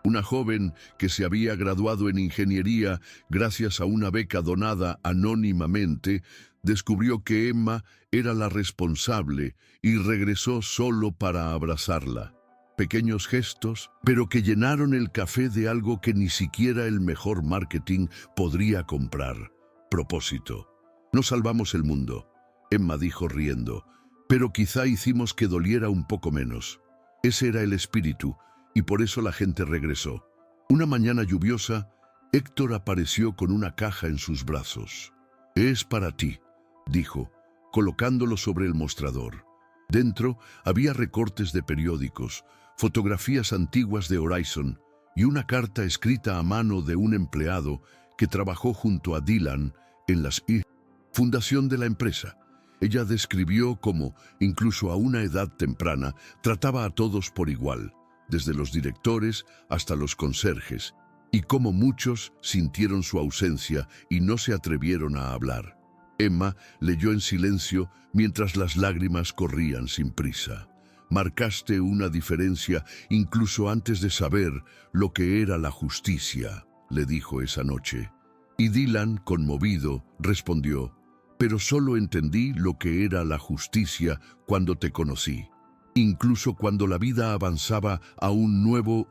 Una joven que se había graduado en ingeniería gracias a una beca donada anónimamente, descubrió que Emma era la responsable y regresó solo para abrazarla. Pequeños gestos, pero que llenaron el café de algo que ni siquiera el mejor marketing podría comprar: propósito. No salvamos el mundo, Emma dijo riendo, pero quizá hicimos que doliera un poco menos. Ese era el espíritu, y por eso la gente regresó. Una mañana lluviosa, Héctor apareció con una caja en sus brazos. «Es para ti», dijo, colocándolo sobre el mostrador. Dentro había recortes de periódicos, fotografías antiguas de Horizon y una carta escrita a mano de un empleado que trabajó junto a Dylan en la fundación de la empresa. Ella describió cómo, incluso a una edad temprana, trataba a todos por igual, desde los directores hasta los conserjes, y cómo muchos sintieron su ausencia y no se atrevieron a hablar. Emma leyó en silencio mientras las lágrimas corrían sin prisa. «Marcaste una diferencia incluso antes de saber lo que era la justicia», le dijo esa noche. Y Dylan, conmovido, respondió: «Pero solo entendí lo que era la justicia cuando te conocí. Incluso cuando la vida avanzaba a un nuevo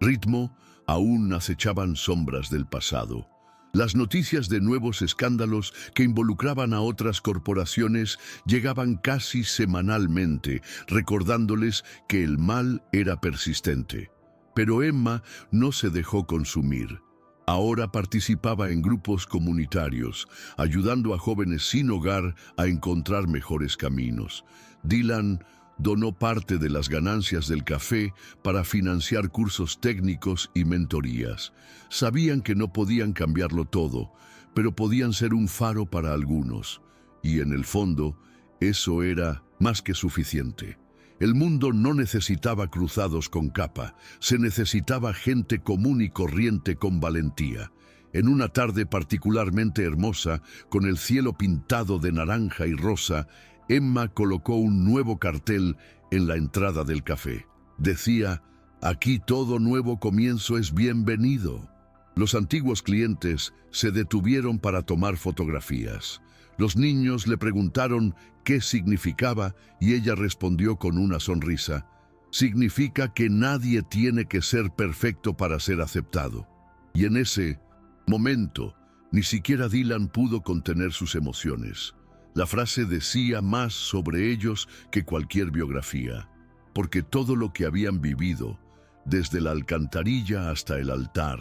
ritmo, aún acechaban sombras del pasado». Las noticias de nuevos escándalos que involucraban a otras corporaciones llegaban casi semanalmente, recordándoles que el mal era persistente. Pero Emma no se dejó consumir. Ahora participaba en grupos comunitarios, ayudando a jóvenes sin hogar a encontrar mejores caminos. Dylan donó parte de las ganancias del café para financiar cursos técnicos y mentorías. Sabían que no podían cambiarlo todo, pero podían ser un faro para algunos. Y en el fondo, eso era más que suficiente. El mundo no necesitaba cruzados con capa, se necesitaba gente común y corriente con valentía. En una tarde particularmente hermosa, con el cielo pintado de naranja y rosa, Emma colocó un nuevo cartel en la entrada del café. Decía: «Aquí todo nuevo comienzo es bienvenido». Los antiguos clientes se detuvieron para tomar fotografías. Los niños le preguntaron qué significaba y ella respondió con una sonrisa: «Significa que nadie tiene que ser perfecto para ser aceptado». Y en ese momento, ni siquiera Dylan pudo contener sus emociones. La frase decía más sobre ellos que cualquier biografía, porque todo lo que habían vivido, desde la alcantarilla hasta el altar,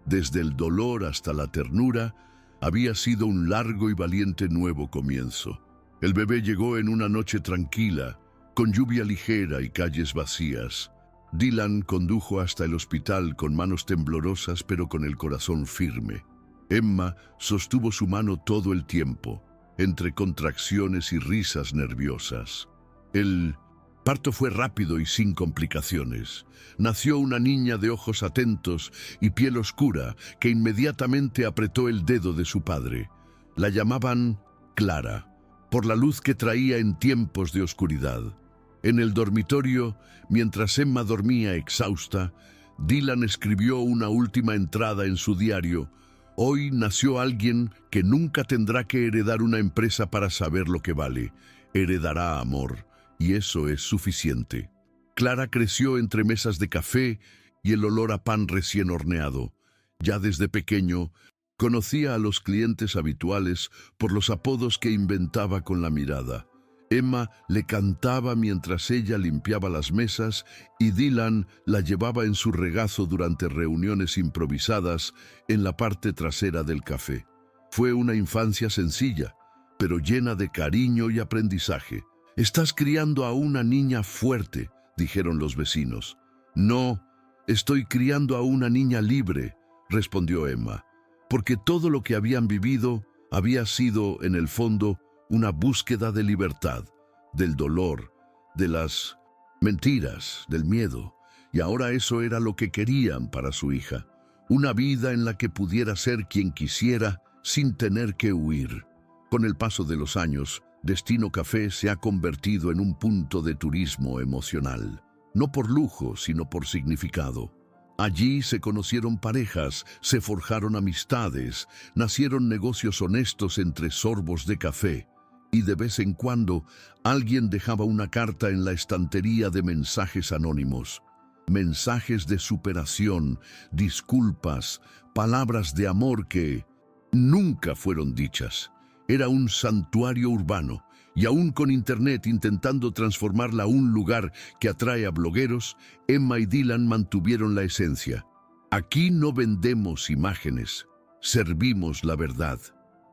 desde el dolor hasta la ternura, había sido un largo y valiente nuevo comienzo. El bebé llegó en una noche tranquila, Con lluvia ligera y calles vacías, Dylan condujo hasta el hospital con manos temblorosas pero con el corazón firme. Emma sostuvo su mano todo el tiempo, entre contracciones y risas nerviosas. El parto fue rápido y sin complicaciones. Nació una niña de ojos atentos y piel oscura que inmediatamente apretó el dedo de su padre. La llamaban Clara, por la luz que traía en tiempos de oscuridad. En el dormitorio, mientras Emma dormía exhausta, Dylan escribió una última entrada en su diario. Hoy nació alguien que nunca tendrá que heredar una empresa para saber lo que vale. Heredará amor, y eso es suficiente. Clara creció entre mesas de café y el olor a pan recién horneado. Ya desde pequeño, conocía a los clientes habituales por los apodos que inventaba con la mirada. Emma le cantaba mientras ella limpiaba las mesas y Dylan la llevaba en su regazo durante reuniones improvisadas en la parte trasera del café. Fue una infancia sencilla, pero llena de cariño y aprendizaje. «Estás criando a una niña fuerte», dijeron los vecinos. «No, estoy criando a una niña libre», respondió Emma, porque todo lo que habían vivido había sido, en el fondo, una búsqueda de libertad, del dolor, de las mentiras, del miedo, y ahora eso era lo que querían para su hija, una vida en la que pudiera ser quien quisiera sin tener que huir. Con el paso de los años, Destino Café se ha convertido en un punto de turismo emocional, no por lujo, sino por significado. Allí se conocieron parejas, se forjaron amistades, nacieron negocios honestos entre sorbos de café, y de vez en cuando alguien dejaba una carta en la estantería de mensajes anónimos. Mensajes de superación, disculpas, palabras de amor que nunca fueron dichas. Era un santuario urbano, y aún con Internet intentando transformarla a un lugar que atrae a blogueros, Emma y Dylan mantuvieron la esencia. Aquí no vendemos imágenes, servimos la verdad.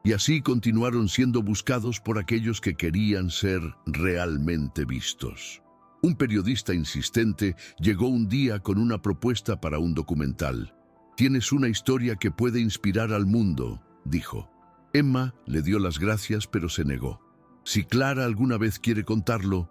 Y así continuaron siendo buscados por aquellos que querían ser realmente vistos. Un periodista insistente llegó un día con una propuesta para un documental. «Tienes una historia que puede inspirar al mundo», dijo. Emma le dio las gracias, pero se negó. Si Clara alguna vez quiere contarlo,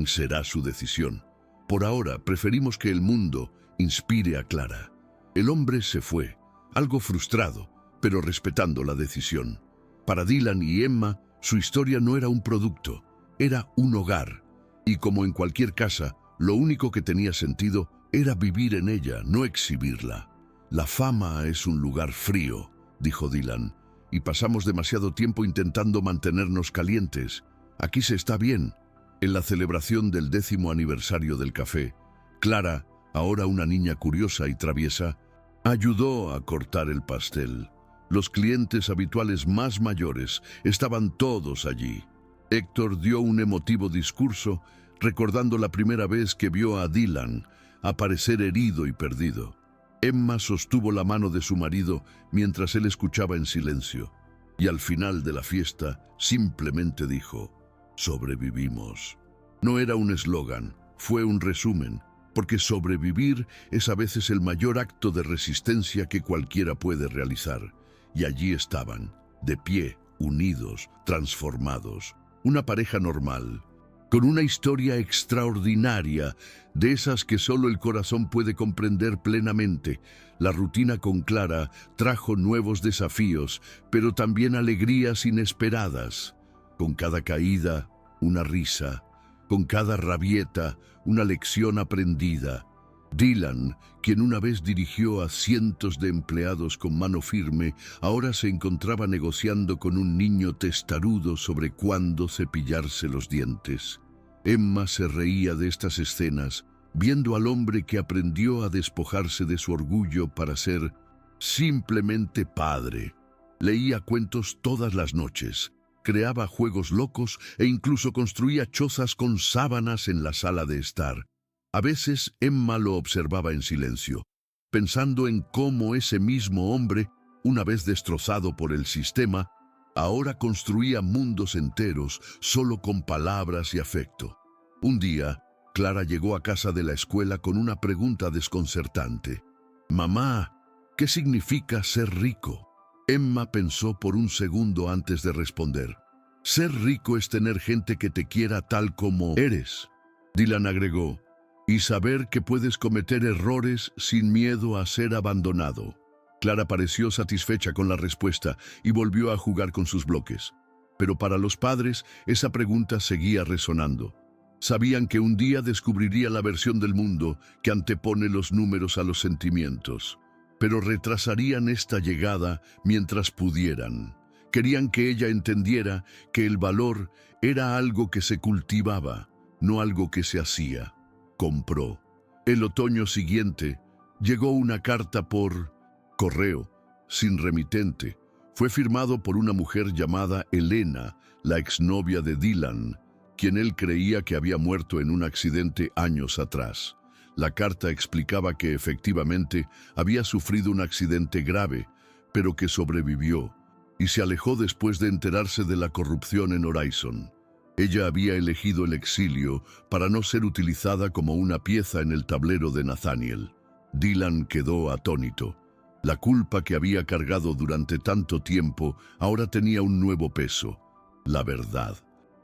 será su decisión. Por ahora, preferimos que el mundo inspire a Clara. El hombre se fue, algo frustrado, pero respetando la decisión. Para Dylan y Emma, su historia no era un producto, era un hogar. Y como en cualquier casa, lo único que tenía sentido era vivir en ella, no exhibirla. «La fama es un lugar frío», dijo Dylan, «y pasamos demasiado tiempo intentando mantenernos calientes. Aquí se está bien». En la celebración del 10º aniversario del café, Clara, ahora una niña curiosa y traviesa, ayudó a cortar el pastel. Los clientes habituales más mayores estaban todos allí. Héctor dio un emotivo discurso recordando la primera vez que vio a Dylan aparecer herido y perdido. Emma sostuvo la mano de su marido mientras él escuchaba en silencio, y al final de la fiesta simplemente dijo: «Sobrevivimos». No era un eslogan, fue un resumen, porque sobrevivir es a veces el mayor acto de resistencia que cualquiera puede realizar. Y allí estaban, de pie, unidos, transformados, una pareja normal, con una historia extraordinaria, de esas que solo el corazón puede comprender plenamente. La rutina con Clara trajo nuevos desafíos, pero también alegrías inesperadas. Con cada caída, una risa, con cada rabieta, una lección aprendida. Dylan, quien una vez dirigió a cientos de empleados con mano firme, ahora se encontraba negociando con un niño testarudo sobre cuándo cepillarse los dientes. Emma se reía de estas escenas, viendo al hombre que aprendió a despojarse de su orgullo para ser simplemente padre. Leía cuentos todas las noches, creaba juegos locos e incluso construía chozas con sábanas en la sala de estar. A veces Emma lo observaba en silencio, pensando en cómo ese mismo hombre, una vez destrozado por el sistema, ahora construía mundos enteros solo con palabras y afecto. Un día, Clara llegó a casa de la escuela con una pregunta desconcertante. «Mamá, ¿qué significa ser rico?». Emma pensó por un segundo antes de responder. «Ser rico es tener gente que te quiera tal como eres», Dylan agregó, «y saber que puedes cometer errores sin miedo a ser abandonado». Clara pareció satisfecha con la respuesta y volvió a jugar con sus bloques. Pero para los padres, esa pregunta seguía resonando. Sabían que un día descubriría la versión del mundo que antepone los números a los sentimientos, pero retrasarían esta llegada mientras pudieran. Querían que ella entendiera que el valor era algo que se cultivaba, no algo que se hacía. Compró. El otoño siguiente llegó una carta por correo, sin remitente. Fue firmado por una mujer llamada Elena, la exnovia de Dylan, quien él creía que había muerto en un accidente años atrás. La carta explicaba que efectivamente había sufrido un accidente grave, pero que sobrevivió, y se alejó después de enterarse de la corrupción en Horizon. Ella había elegido el exilio para no ser utilizada como una pieza en el tablero de Nathaniel. Dylan quedó atónito. La culpa que había cargado durante tanto tiempo ahora tenía un nuevo peso: la verdad.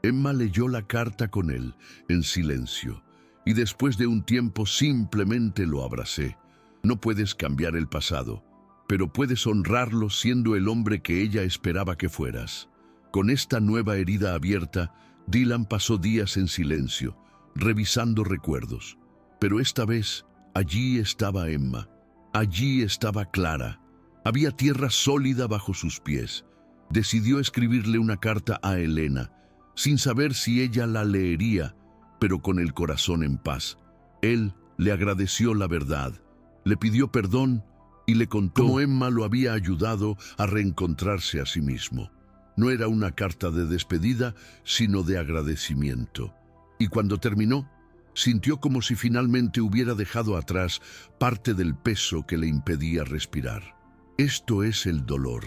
Emma leyó la carta con él, en silencio, y después de un tiempo simplemente lo abracé. No puedes cambiar el pasado, pero puedes honrarlo siendo el hombre que ella esperaba que fueras. Con esta nueva herida abierta, Dylan pasó días en silencio, revisando recuerdos. Pero esta vez, allí estaba Emma. Allí estaba Clara. Había tierra sólida bajo sus pies. Decidió escribirle una carta a Elena, sin saber si ella la leería, pero con el corazón en paz. Él le agradeció la verdad, le pidió perdón y le contó cómo Emma lo había ayudado a reencontrarse a sí mismo. No era una carta de despedida, sino de agradecimiento. Y cuando terminó, sintió como si finalmente hubiera dejado atrás parte del peso que le impedía respirar. «Esto es el dolor»,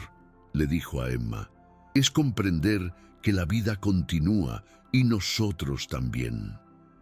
le dijo a Emma. «Es comprender que la vida continúa y nosotros también».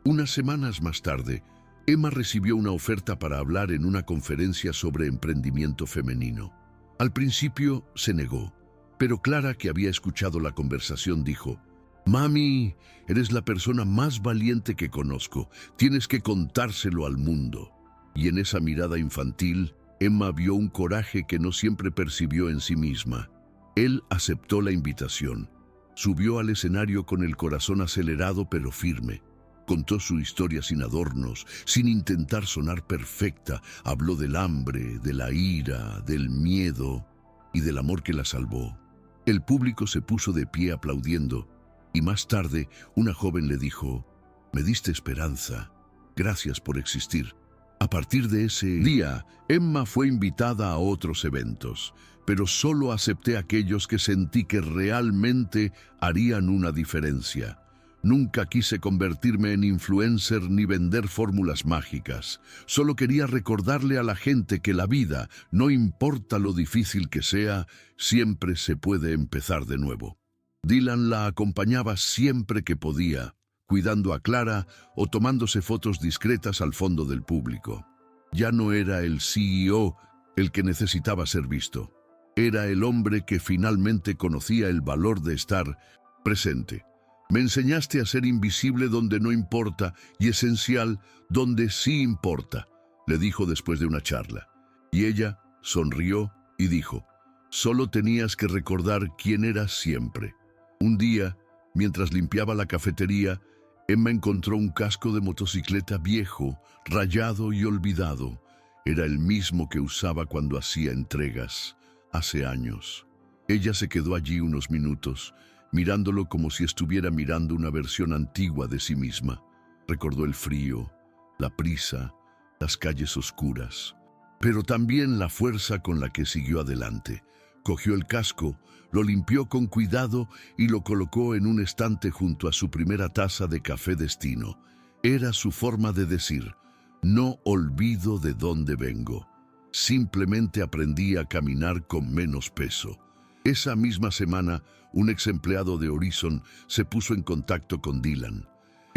Unas semanas más tarde, Emma recibió una oferta para hablar en una conferencia sobre emprendimiento femenino. Al principio se negó, pero Clara, que había escuchado la conversación, dijo: «Mami, eres la persona más valiente que conozco. Tienes que contárselo al mundo». Y en esa mirada infantil, Emma vio un coraje que no siempre percibió en sí misma. Él aceptó la invitación. Subió al escenario con el corazón acelerado pero firme. Contó su historia sin adornos, sin intentar sonar perfecta. Habló del hambre, de la ira, del miedo y del amor que la salvó. El público se puso de pie aplaudiendo. Y más tarde, una joven le dijo: «Me diste esperanza. Gracias por existir». A partir de ese día, Emma fue invitada a otros eventos, pero solo acepté aquellos que sentí que realmente harían una diferencia. Nunca quise convertirme en influencer ni vender fórmulas mágicas. Solo quería recordarle a la gente que la vida, no importa lo difícil que sea, siempre se puede empezar de nuevo. Dylan la acompañaba siempre que podía, cuidando a Clara o tomándose fotos discretas al fondo del público. Ya no era el CEO el que necesitaba ser visto. Era el hombre que finalmente conocía el valor de estar presente. «Me enseñaste a ser invisible donde no importa y esencial donde sí importa», le dijo después de una charla. Y ella sonrió y dijo: «Solo tenías que recordar quién eras siempre». Un día, mientras limpiaba la cafetería, Emma encontró un casco de motocicleta viejo, rayado y olvidado. Era el mismo que usaba cuando hacía entregas, hace años. Ella se quedó allí unos minutos, mirándolo como si estuviera mirando una versión antigua de sí misma. Recordó el frío, la prisa, las calles oscuras, pero también la fuerza con la que siguió adelante. Cogió el casco, lo limpió con cuidado y lo colocó en un estante junto a su primera taza de café Destino. Era su forma de decir: «No olvido de dónde vengo. Simplemente aprendí a caminar con menos peso». Esa misma semana, un ex empleado de Horizon se puso en contacto con Dylan.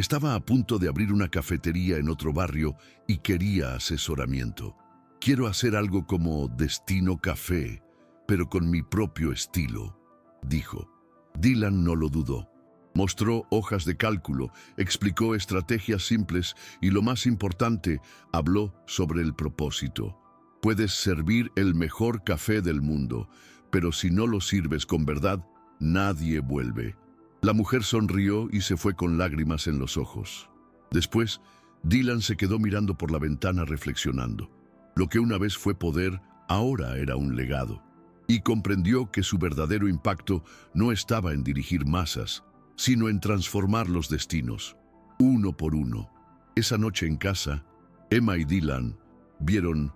Estaba a punto de abrir una cafetería en otro barrio y quería asesoramiento. Quiero hacer algo como Destino Café, pero con mi propio estilo, dijo. Dylan no lo dudó. Mostró hojas de cálculo, explicó estrategias simples y, lo más importante, habló sobre el propósito. Puedes servir el mejor café del mundo, pero si no lo sirves con verdad, nadie vuelve. La mujer sonrió y se fue con lágrimas en los ojos. Después, Dylan se quedó mirando por la ventana reflexionando. Lo que una vez fue poder, ahora era un legado. Y comprendió que su verdadero impacto no estaba en dirigir masas, sino en transformar los destinos, uno por uno. Esa noche en casa, Emma y Dylan vieron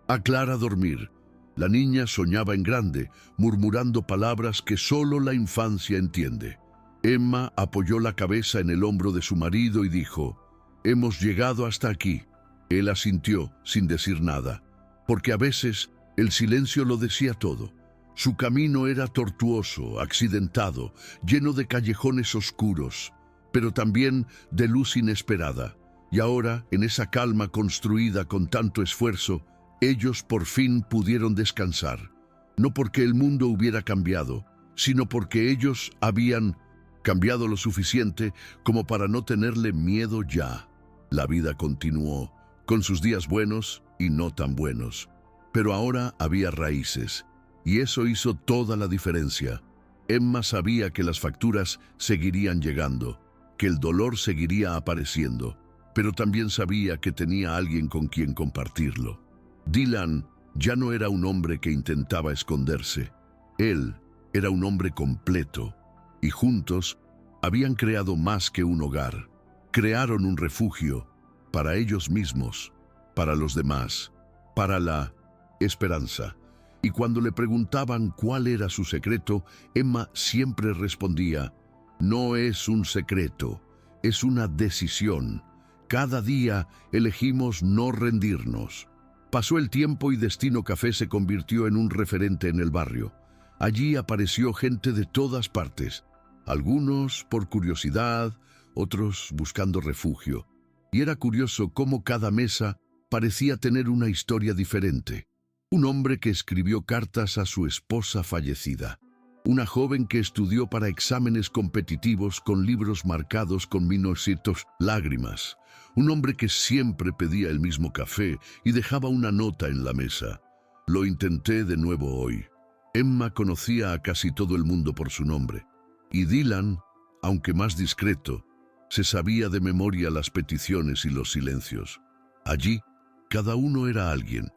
a Clara dormir. La niña soñaba en grande, murmurando palabras que solo la infancia entiende. Emma apoyó la cabeza en el hombro de su marido y dijo, «Hemos llegado hasta aquí». Él asintió sin decir nada, porque a veces el silencio lo decía todo. Su camino era tortuoso, accidentado, lleno de callejones oscuros, pero también de luz inesperada. Y ahora, en esa calma construida con tanto esfuerzo, ellos por fin pudieron descansar. No porque el mundo hubiera cambiado, sino porque ellos habían cambiado lo suficiente como para no tenerle miedo ya. La vida continuó, con sus días buenos y no tan buenos. Pero ahora había raíces, y eso hizo toda la diferencia. Emma sabía que las facturas seguirían llegando, que el dolor seguiría apareciendo, pero también sabía que tenía alguien con quien compartirlo. Dylan ya no era un hombre que intentaba esconderse. Él era un hombre completo, y juntos habían creado más que un hogar. Crearon un refugio para ellos mismos, para los demás, para la esperanza. Y cuando le preguntaban cuál era su secreto, Emma siempre respondía, «No es un secreto, es una decisión. Cada día elegimos no rendirnos». Pasó el tiempo y Destino Café se convirtió en un referente en el barrio. Allí apareció gente de todas partes, algunos por curiosidad, otros buscando refugio. Y era curioso cómo cada mesa parecía tener una historia diferente. Un hombre que escribió cartas a su esposa fallecida. Una joven que estudió para exámenes competitivos con libros marcados con minúsculas lágrimas. Un hombre que siempre pedía el mismo café y dejaba una nota en la mesa. Lo intenté de nuevo hoy. Emma conocía a casi todo el mundo por su nombre. Y Dylan, aunque más discreto, se sabía de memoria las peticiones y los silencios. Allí, cada uno era alguien,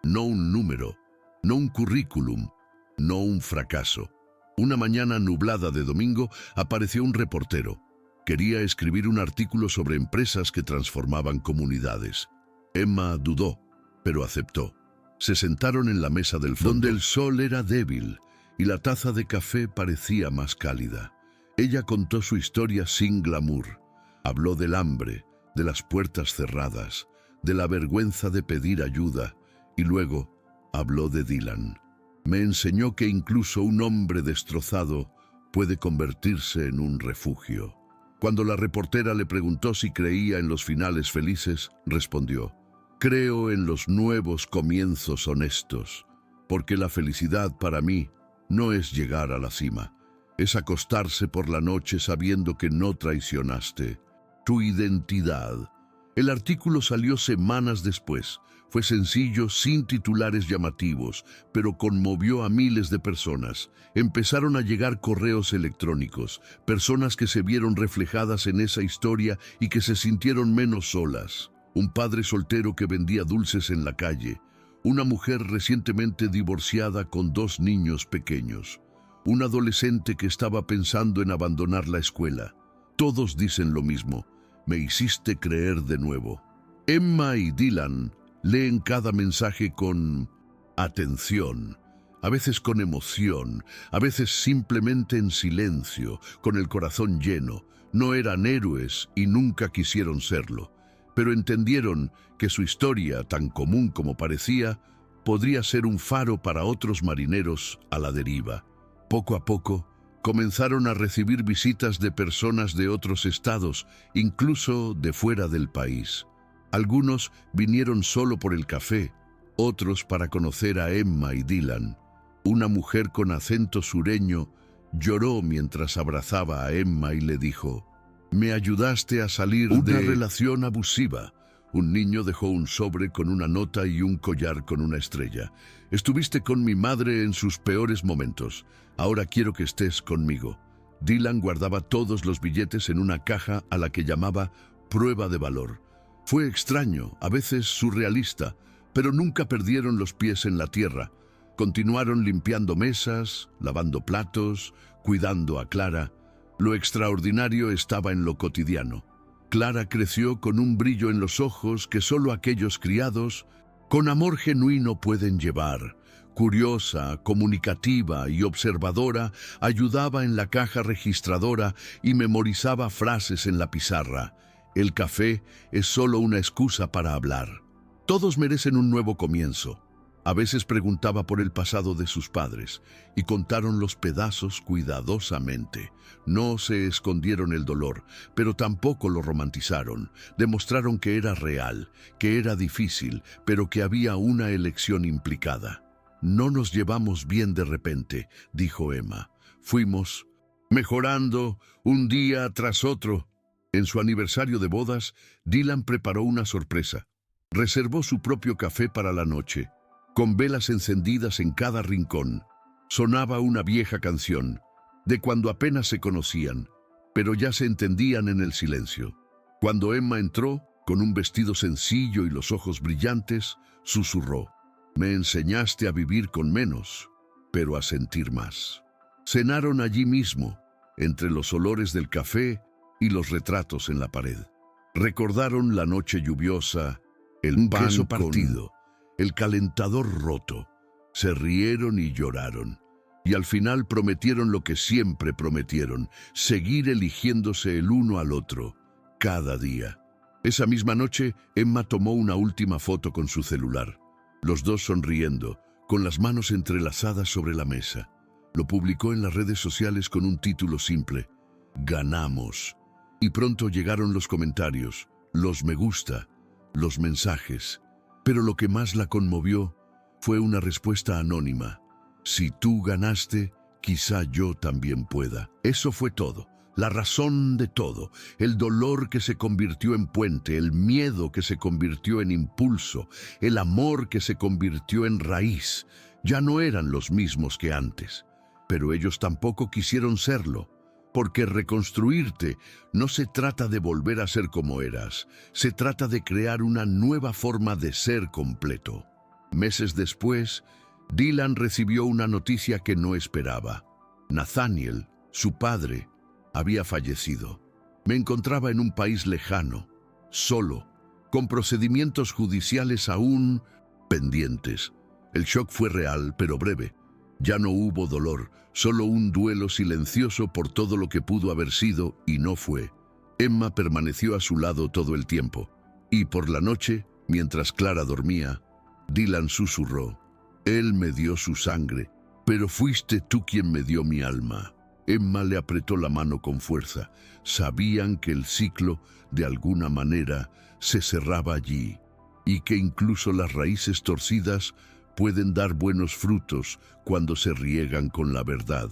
no un número, no un currículum, no un fracaso. Una mañana nublada de domingo apareció un reportero. Quería escribir un artículo sobre empresas que transformaban comunidades. Emma dudó, pero aceptó. Se sentaron en la mesa del fondo, donde el sol era débil y la taza de café parecía más cálida. Ella contó su historia sin glamour. Habló del hambre, de las puertas cerradas, de la vergüenza de pedir ayuda, y luego habló de Dylan. Me enseñó que incluso un hombre destrozado puede convertirse en un refugio. Cuando la reportera le preguntó si creía en los finales felices, respondió, «Creo en los nuevos comienzos honestos, porque la felicidad para mí no es llegar a la cima, es acostarse por la noche sabiendo que no traicionaste tu identidad». El artículo salió semanas después. Fue sencillo, sin titulares llamativos, pero conmovió a miles de personas. Empezaron a llegar correos electrónicos, personas que se vieron reflejadas en esa historia y que se sintieron menos solas. Un padre soltero que vendía dulces en la calle, una mujer recientemente divorciada con 2 niños pequeños, un adolescente que estaba pensando en abandonar la escuela. Todos dicen lo mismo, me hiciste creer de nuevo. Emma y Dylan leen cada mensaje con atención, a veces con emoción, a veces simplemente en silencio, con el corazón lleno. No eran héroes y nunca quisieron serlo, pero entendieron que su historia, tan común como parecía, podría ser un faro para otros marineros a la deriva. Poco a poco, Comenzaron a recibir visitas de personas de otros estados, incluso de fuera del país. Algunos vinieron solo por el café, otros para conocer a Emma y Dylan. Una mujer con acento sureño lloró mientras abrazaba a Emma y le dijo: «Me ayudaste a salir de una relación abusiva». Un niño dejó un sobre con una nota y un collar con una estrella. «Estuviste con mi madre en sus peores momentos. Ahora quiero que estés conmigo». Dylan guardaba todos los billetes en una caja a la que llamaba prueba de valor. Fue extraño, a veces surrealista, pero nunca perdieron los pies en la tierra. Continuaron limpiando mesas, lavando platos, cuidando a Clara. Lo extraordinario estaba en lo cotidiano. Clara creció con un brillo en los ojos que solo aquellos criados con amor genuino pueden llevar. Curiosa, comunicativa y observadora, ayudaba en la caja registradora y memorizaba frases en la pizarra. El café es solo una excusa para hablar. Todos merecen un nuevo comienzo. A veces preguntaba por el pasado de sus padres y contaron los pedazos cuidadosamente. No se escondieron el dolor, pero tampoco lo romantizaron. Demostraron que era real, que era difícil, pero que había una elección implicada. «No nos llevamos bien de repente», dijo Emma. «Fuimos mejorando un día tras otro». En su aniversario de bodas, Dylan preparó una sorpresa. Reservó su propio café para la noche, con velas encendidas en cada rincón. Sonaba una vieja canción, de cuando apenas se conocían, pero ya se entendían en el silencio. Cuando Emma entró, con un vestido sencillo y los ojos brillantes, susurró: «Me enseñaste a vivir con menos, pero a sentir más». Cenaron allí mismo, entre los olores del café y los retratos en la pared. Recordaron la noche lluviosa, el queso partido, el calentador roto. Se rieron y lloraron. Y al final prometieron lo que siempre prometieron: seguir eligiéndose el uno al otro, cada día. Esa misma noche, Emma tomó una última foto con su celular. Los dos sonriendo, con las manos entrelazadas sobre la mesa. Lo publicó en las redes sociales con un título simple: «Ganamos». Y pronto llegaron los comentarios, los me gusta, los mensajes. Pero lo que más la conmovió fue una respuesta anónima: «Si tú ganaste, quizá yo también pueda». Eso fue todo, la razón de todo, el dolor que se convirtió en puente, el miedo que se convirtió en impulso, el amor que se convirtió en raíz. Ya no eran los mismos que antes, pero ellos tampoco quisieron serlo. Porque reconstruirte no se trata de volver a ser como eras, se trata de crear una nueva forma de ser completo. Meses después, Dylan recibió una noticia que no esperaba. Nathaniel, su padre, había fallecido. Me encontraba en un país lejano, solo, con procedimientos judiciales aún pendientes. El shock fue real, pero breve. Ya no hubo dolor, solo un duelo silencioso por todo lo que pudo haber sido y no fue. Emma permaneció a su lado todo el tiempo. Y por la noche, mientras Clara dormía, Dylan susurró: «Él me dio su sangre, pero fuiste tú quien me dio mi alma». Emma le apretó la mano con fuerza. Sabían que el ciclo, de alguna manera, se cerraba allí, y que incluso las raíces torcidas pueden dar buenos frutos cuando se riegan con la verdad.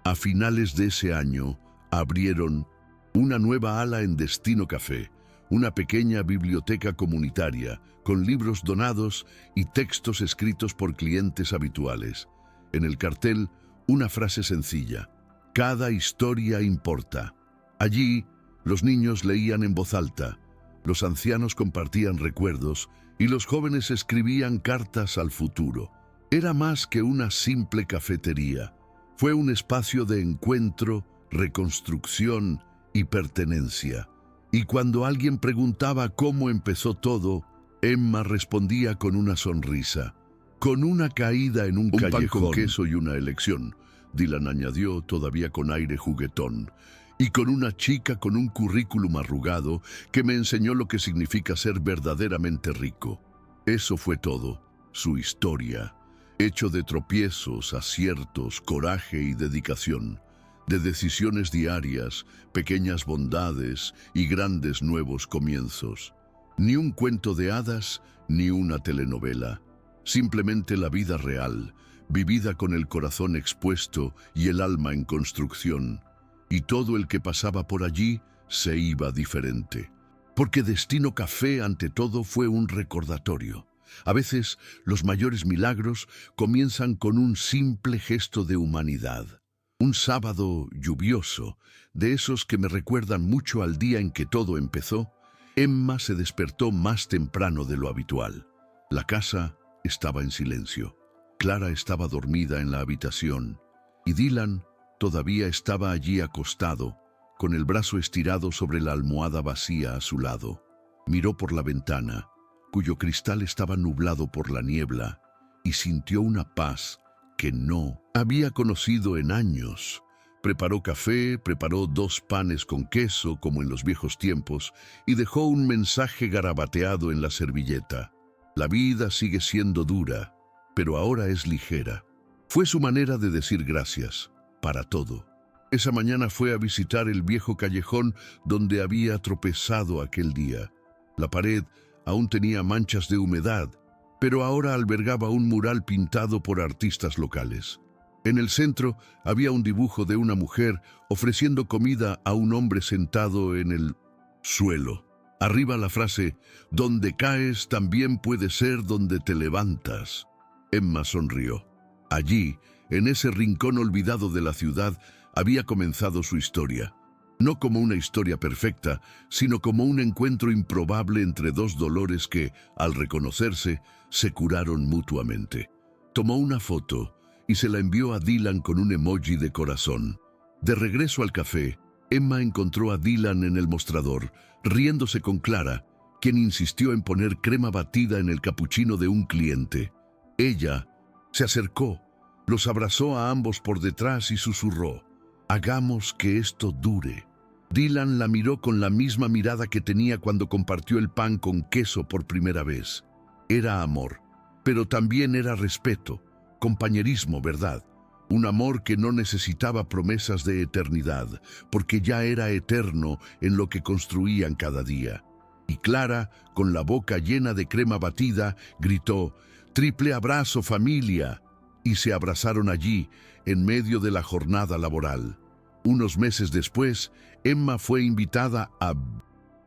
A finales de ese año, abrieron una nueva ala en Destino Café, una pequeña biblioteca comunitaria con libros donados y textos escritos por clientes habituales. En el cartel, una frase sencilla: «Cada historia importa». Allí, los niños leían en voz alta, los ancianos compartían recuerdos y los jóvenes escribían cartas al futuro. Era más que una simple cafetería. Fue un espacio de encuentro, reconstrucción y pertenencia. Y cuando alguien preguntaba cómo empezó todo, Emma respondía con una sonrisa. «Con una caída en un callejón, pan con queso y una elección», Dylan añadió, todavía con aire juguetón. «Y con una chica con un currículum arrugado que me enseñó lo que significa ser verdaderamente rico». Eso fue todo, su historia, hecho de tropiezos, aciertos, coraje y dedicación. de decisiones diarias, pequeñas bondades y grandes nuevos comienzos. Ni un cuento de hadas, ni una telenovela. Simplemente la vida real, vivida con el corazón expuesto y el alma en construcción. Y todo el que pasaba por allí se iba diferente. Porque Destino Café, ante todo, fue un recordatorio. A veces, los mayores milagros comienzan con un simple gesto de humanidad. Un sábado lluvioso, de esos que me recuerdan mucho al día en que todo empezó, Emma se despertó más temprano de lo habitual. La casa estaba en silencio. Clara estaba dormida en la habitación y Dylan todavía estaba allí acostado, con el brazo estirado sobre la almohada vacía a su lado. Miró por la ventana, cuyo cristal estaba nublado por la niebla, y sintió una paz que no había conocido en años. Preparó café, preparó 2 panes con queso, como en los viejos tiempos, y dejó un mensaje garabateado en la servilleta. La vida sigue siendo dura, pero ahora es ligera. Fue su manera de decir gracias, para todo. Esa mañana fue a visitar el viejo callejón donde había tropezado aquel día. La pared aún tenía manchas de humedad, pero ahora albergaba un mural pintado por artistas locales. En el centro había un dibujo de una mujer ofreciendo comida a un hombre sentado en el suelo. Arriba la frase, donde caes también puede ser donde te levantas. Emma sonrió. Allí, en ese rincón olvidado de la ciudad, había comenzado su historia. No como una historia perfecta, sino como un encuentro improbable entre 2 dolores que, al reconocerse, se curaron mutuamente. Tomó una foto y se la envió a Dylan con un emoji de corazón. De regreso al café, Emma encontró a Dylan en el mostrador, riéndose con Clara, quien insistió en poner crema batida en el capuchino de un cliente. Ella se acercó, los abrazó a ambos por detrás y susurró, «Hagamos que esto dure». Dylan la miró con la misma mirada que tenía cuando compartió el pan con queso por primera vez. Era amor, pero también era respeto, compañerismo, ¿verdad? Un amor que no necesitaba promesas de eternidad, porque ya era eterno en lo que construían cada día. Y Clara, con la boca llena de crema batida, gritó, «¡Triple abrazo, familia!» Y se abrazaron allí, en medio de la jornada laboral. Unos meses después, Emma fue invitada a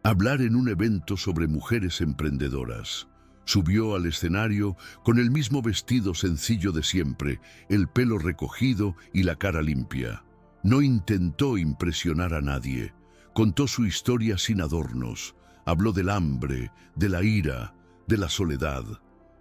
hablar en un evento sobre mujeres emprendedoras. Subió al escenario con el mismo vestido sencillo de siempre, el pelo recogido y la cara limpia. No intentó impresionar a nadie. Contó su historia sin adornos. Habló del hambre, de la ira, de la soledad.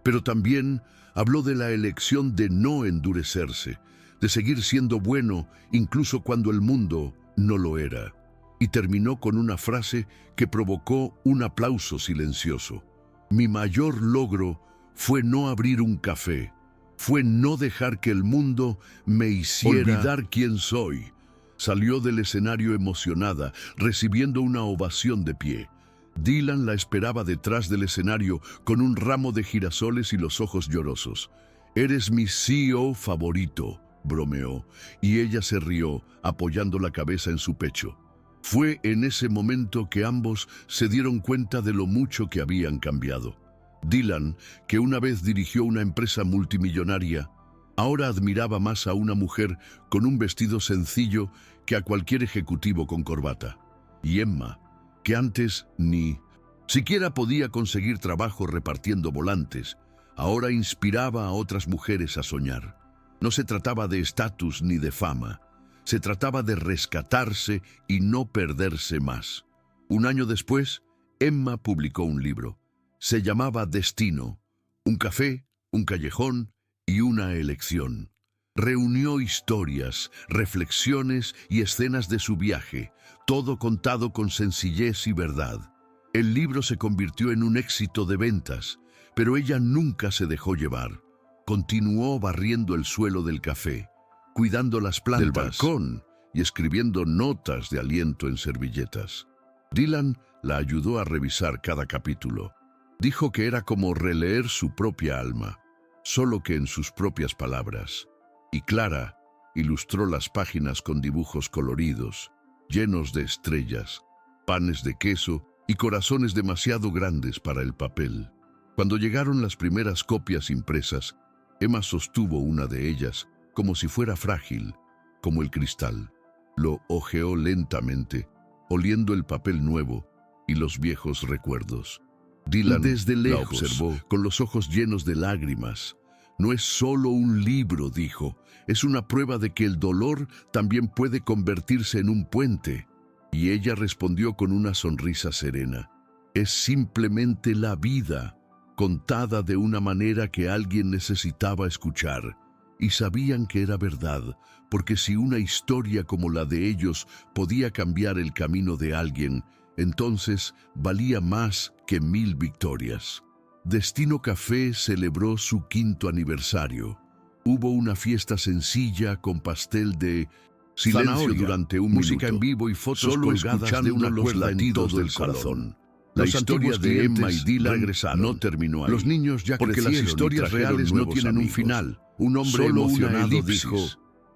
Pero también habló de la elección de no endurecerse, de seguir siendo bueno incluso cuando el mundo no lo era. Y terminó con una frase que provocó un aplauso silencioso. Mi mayor logro fue no abrir un café, fue no dejar que el mundo me hiciera olvidar quién soy. Salió del escenario emocionada, recibiendo una ovación de pie. Dylan la esperaba detrás del escenario con un ramo de girasoles y los ojos llorosos. «Eres mi CEO favorito», bromeó, y ella se rió, apoyando la cabeza en su pecho. Fue en ese momento que ambos se dieron cuenta de lo mucho que habían cambiado. Dylan, que una vez dirigió una empresa multimillonaria, ahora admiraba más a una mujer con un vestido sencillo que a cualquier ejecutivo con corbata. Y Emma, que antes ni siquiera podía conseguir trabajo repartiendo volantes, ahora inspiraba a otras mujeres a soñar. No se trataba de estatus ni de fama. Se trataba de rescatarse y no perderse más. Un año después, Emma publicó un libro. Se llamaba Destino, un café, un callejón y una elección. Reunió historias, reflexiones y escenas de su viaje, todo contado con sencillez y verdad. El libro se convirtió en un éxito de ventas, pero ella nunca se dejó llevar. Continuó barriendo el suelo del café, cuidando las plantas del balcón y escribiendo notas de aliento en servilletas. Dylan la ayudó a revisar cada capítulo. Dijo que era como releer su propia alma, solo que en sus propias palabras. Y Clara, Ilustró las páginas con dibujos coloridos, llenos de estrellas, panes de queso y corazones demasiado grandes para el papel. Cuando llegaron las primeras copias impresas, Emma sostuvo una de ellas como si fuera frágil, como el cristal. Lo hojeó lentamente, oliendo el papel nuevo y los viejos recuerdos. Dylan desde lejos la observó con los ojos llenos de lágrimas. No es solo un libro, dijo, es una prueba de que el dolor también puede convertirse en un puente. Y ella respondió con una sonrisa serena. Es simplemente la vida, contada de una manera que alguien necesitaba escuchar. Y sabían que era verdad, porque si una historia como la de ellos podía cambiar el camino de alguien, entonces valía más que 1000 victorias. Destino Café celebró su 5º aniversario. Hubo una fiesta sencilla con pastel de silencio zanahoria, durante un música minuto, en vivo y fotos solo colgadas de una los cuerda en latidos todo del el salón. corazón. La Los historia antiguos de Emma y clientes Dylan regresaron. no terminó ahí. Los niños ya porque las crecieron y historias trajeron reales no nuevos tienen un amigos. final. Un hombre Solo una emocionado elipsis. dijo,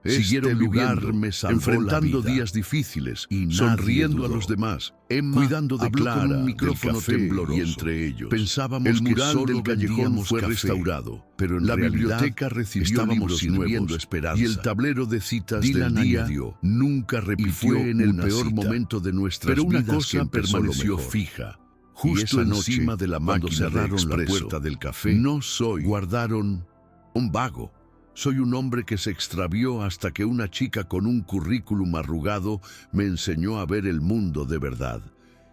Siguieron "Este lugar viviendo, me salvó enfrentando la vida". días difíciles, Y nadie sonriendo a dudó. los demás, Emma cuidando de habló Clara, con un del micrófono café, tembloroso. y entre ellos. Pensábamos el que mural solo del callejón vendíamos fue café, restaurado, pero en la realidad biblioteca recibió estábamos libros sirviendo nuevos, esperanza. y el tablero de citas Dylan del día añadió, nunca repitió fue en el una peor cita. momento de nuestras Pero una vidas que cosa empezó lo permaneció mejor. fija. Y Justo esa noche, encima de la cuando máquina cerraron de la expreso, puerta del café, no soy, guardaron un vago. Soy un hombre que se extravió hasta que una chica con un currículum arrugado me enseñó a ver el mundo de verdad.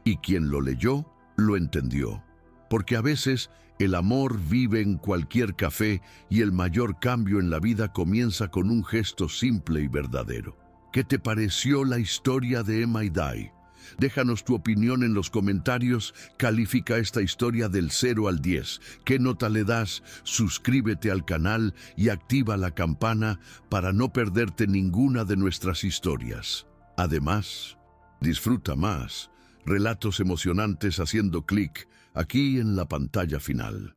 Y quien lo leyó, lo entendió. Porque a veces el amor vive en cualquier café y el mayor cambio en la vida comienza con un gesto simple y verdadero. ¿Qué te pareció la historia de Emma y Dai? Déjanos tu opinión en los comentarios, califica esta historia del 0 al 10. ¿Qué nota le das? Suscríbete al canal y activa la campana para no perderte ninguna de nuestras historias. Además, disfruta más relatos emocionantes haciendo clic aquí en la pantalla final.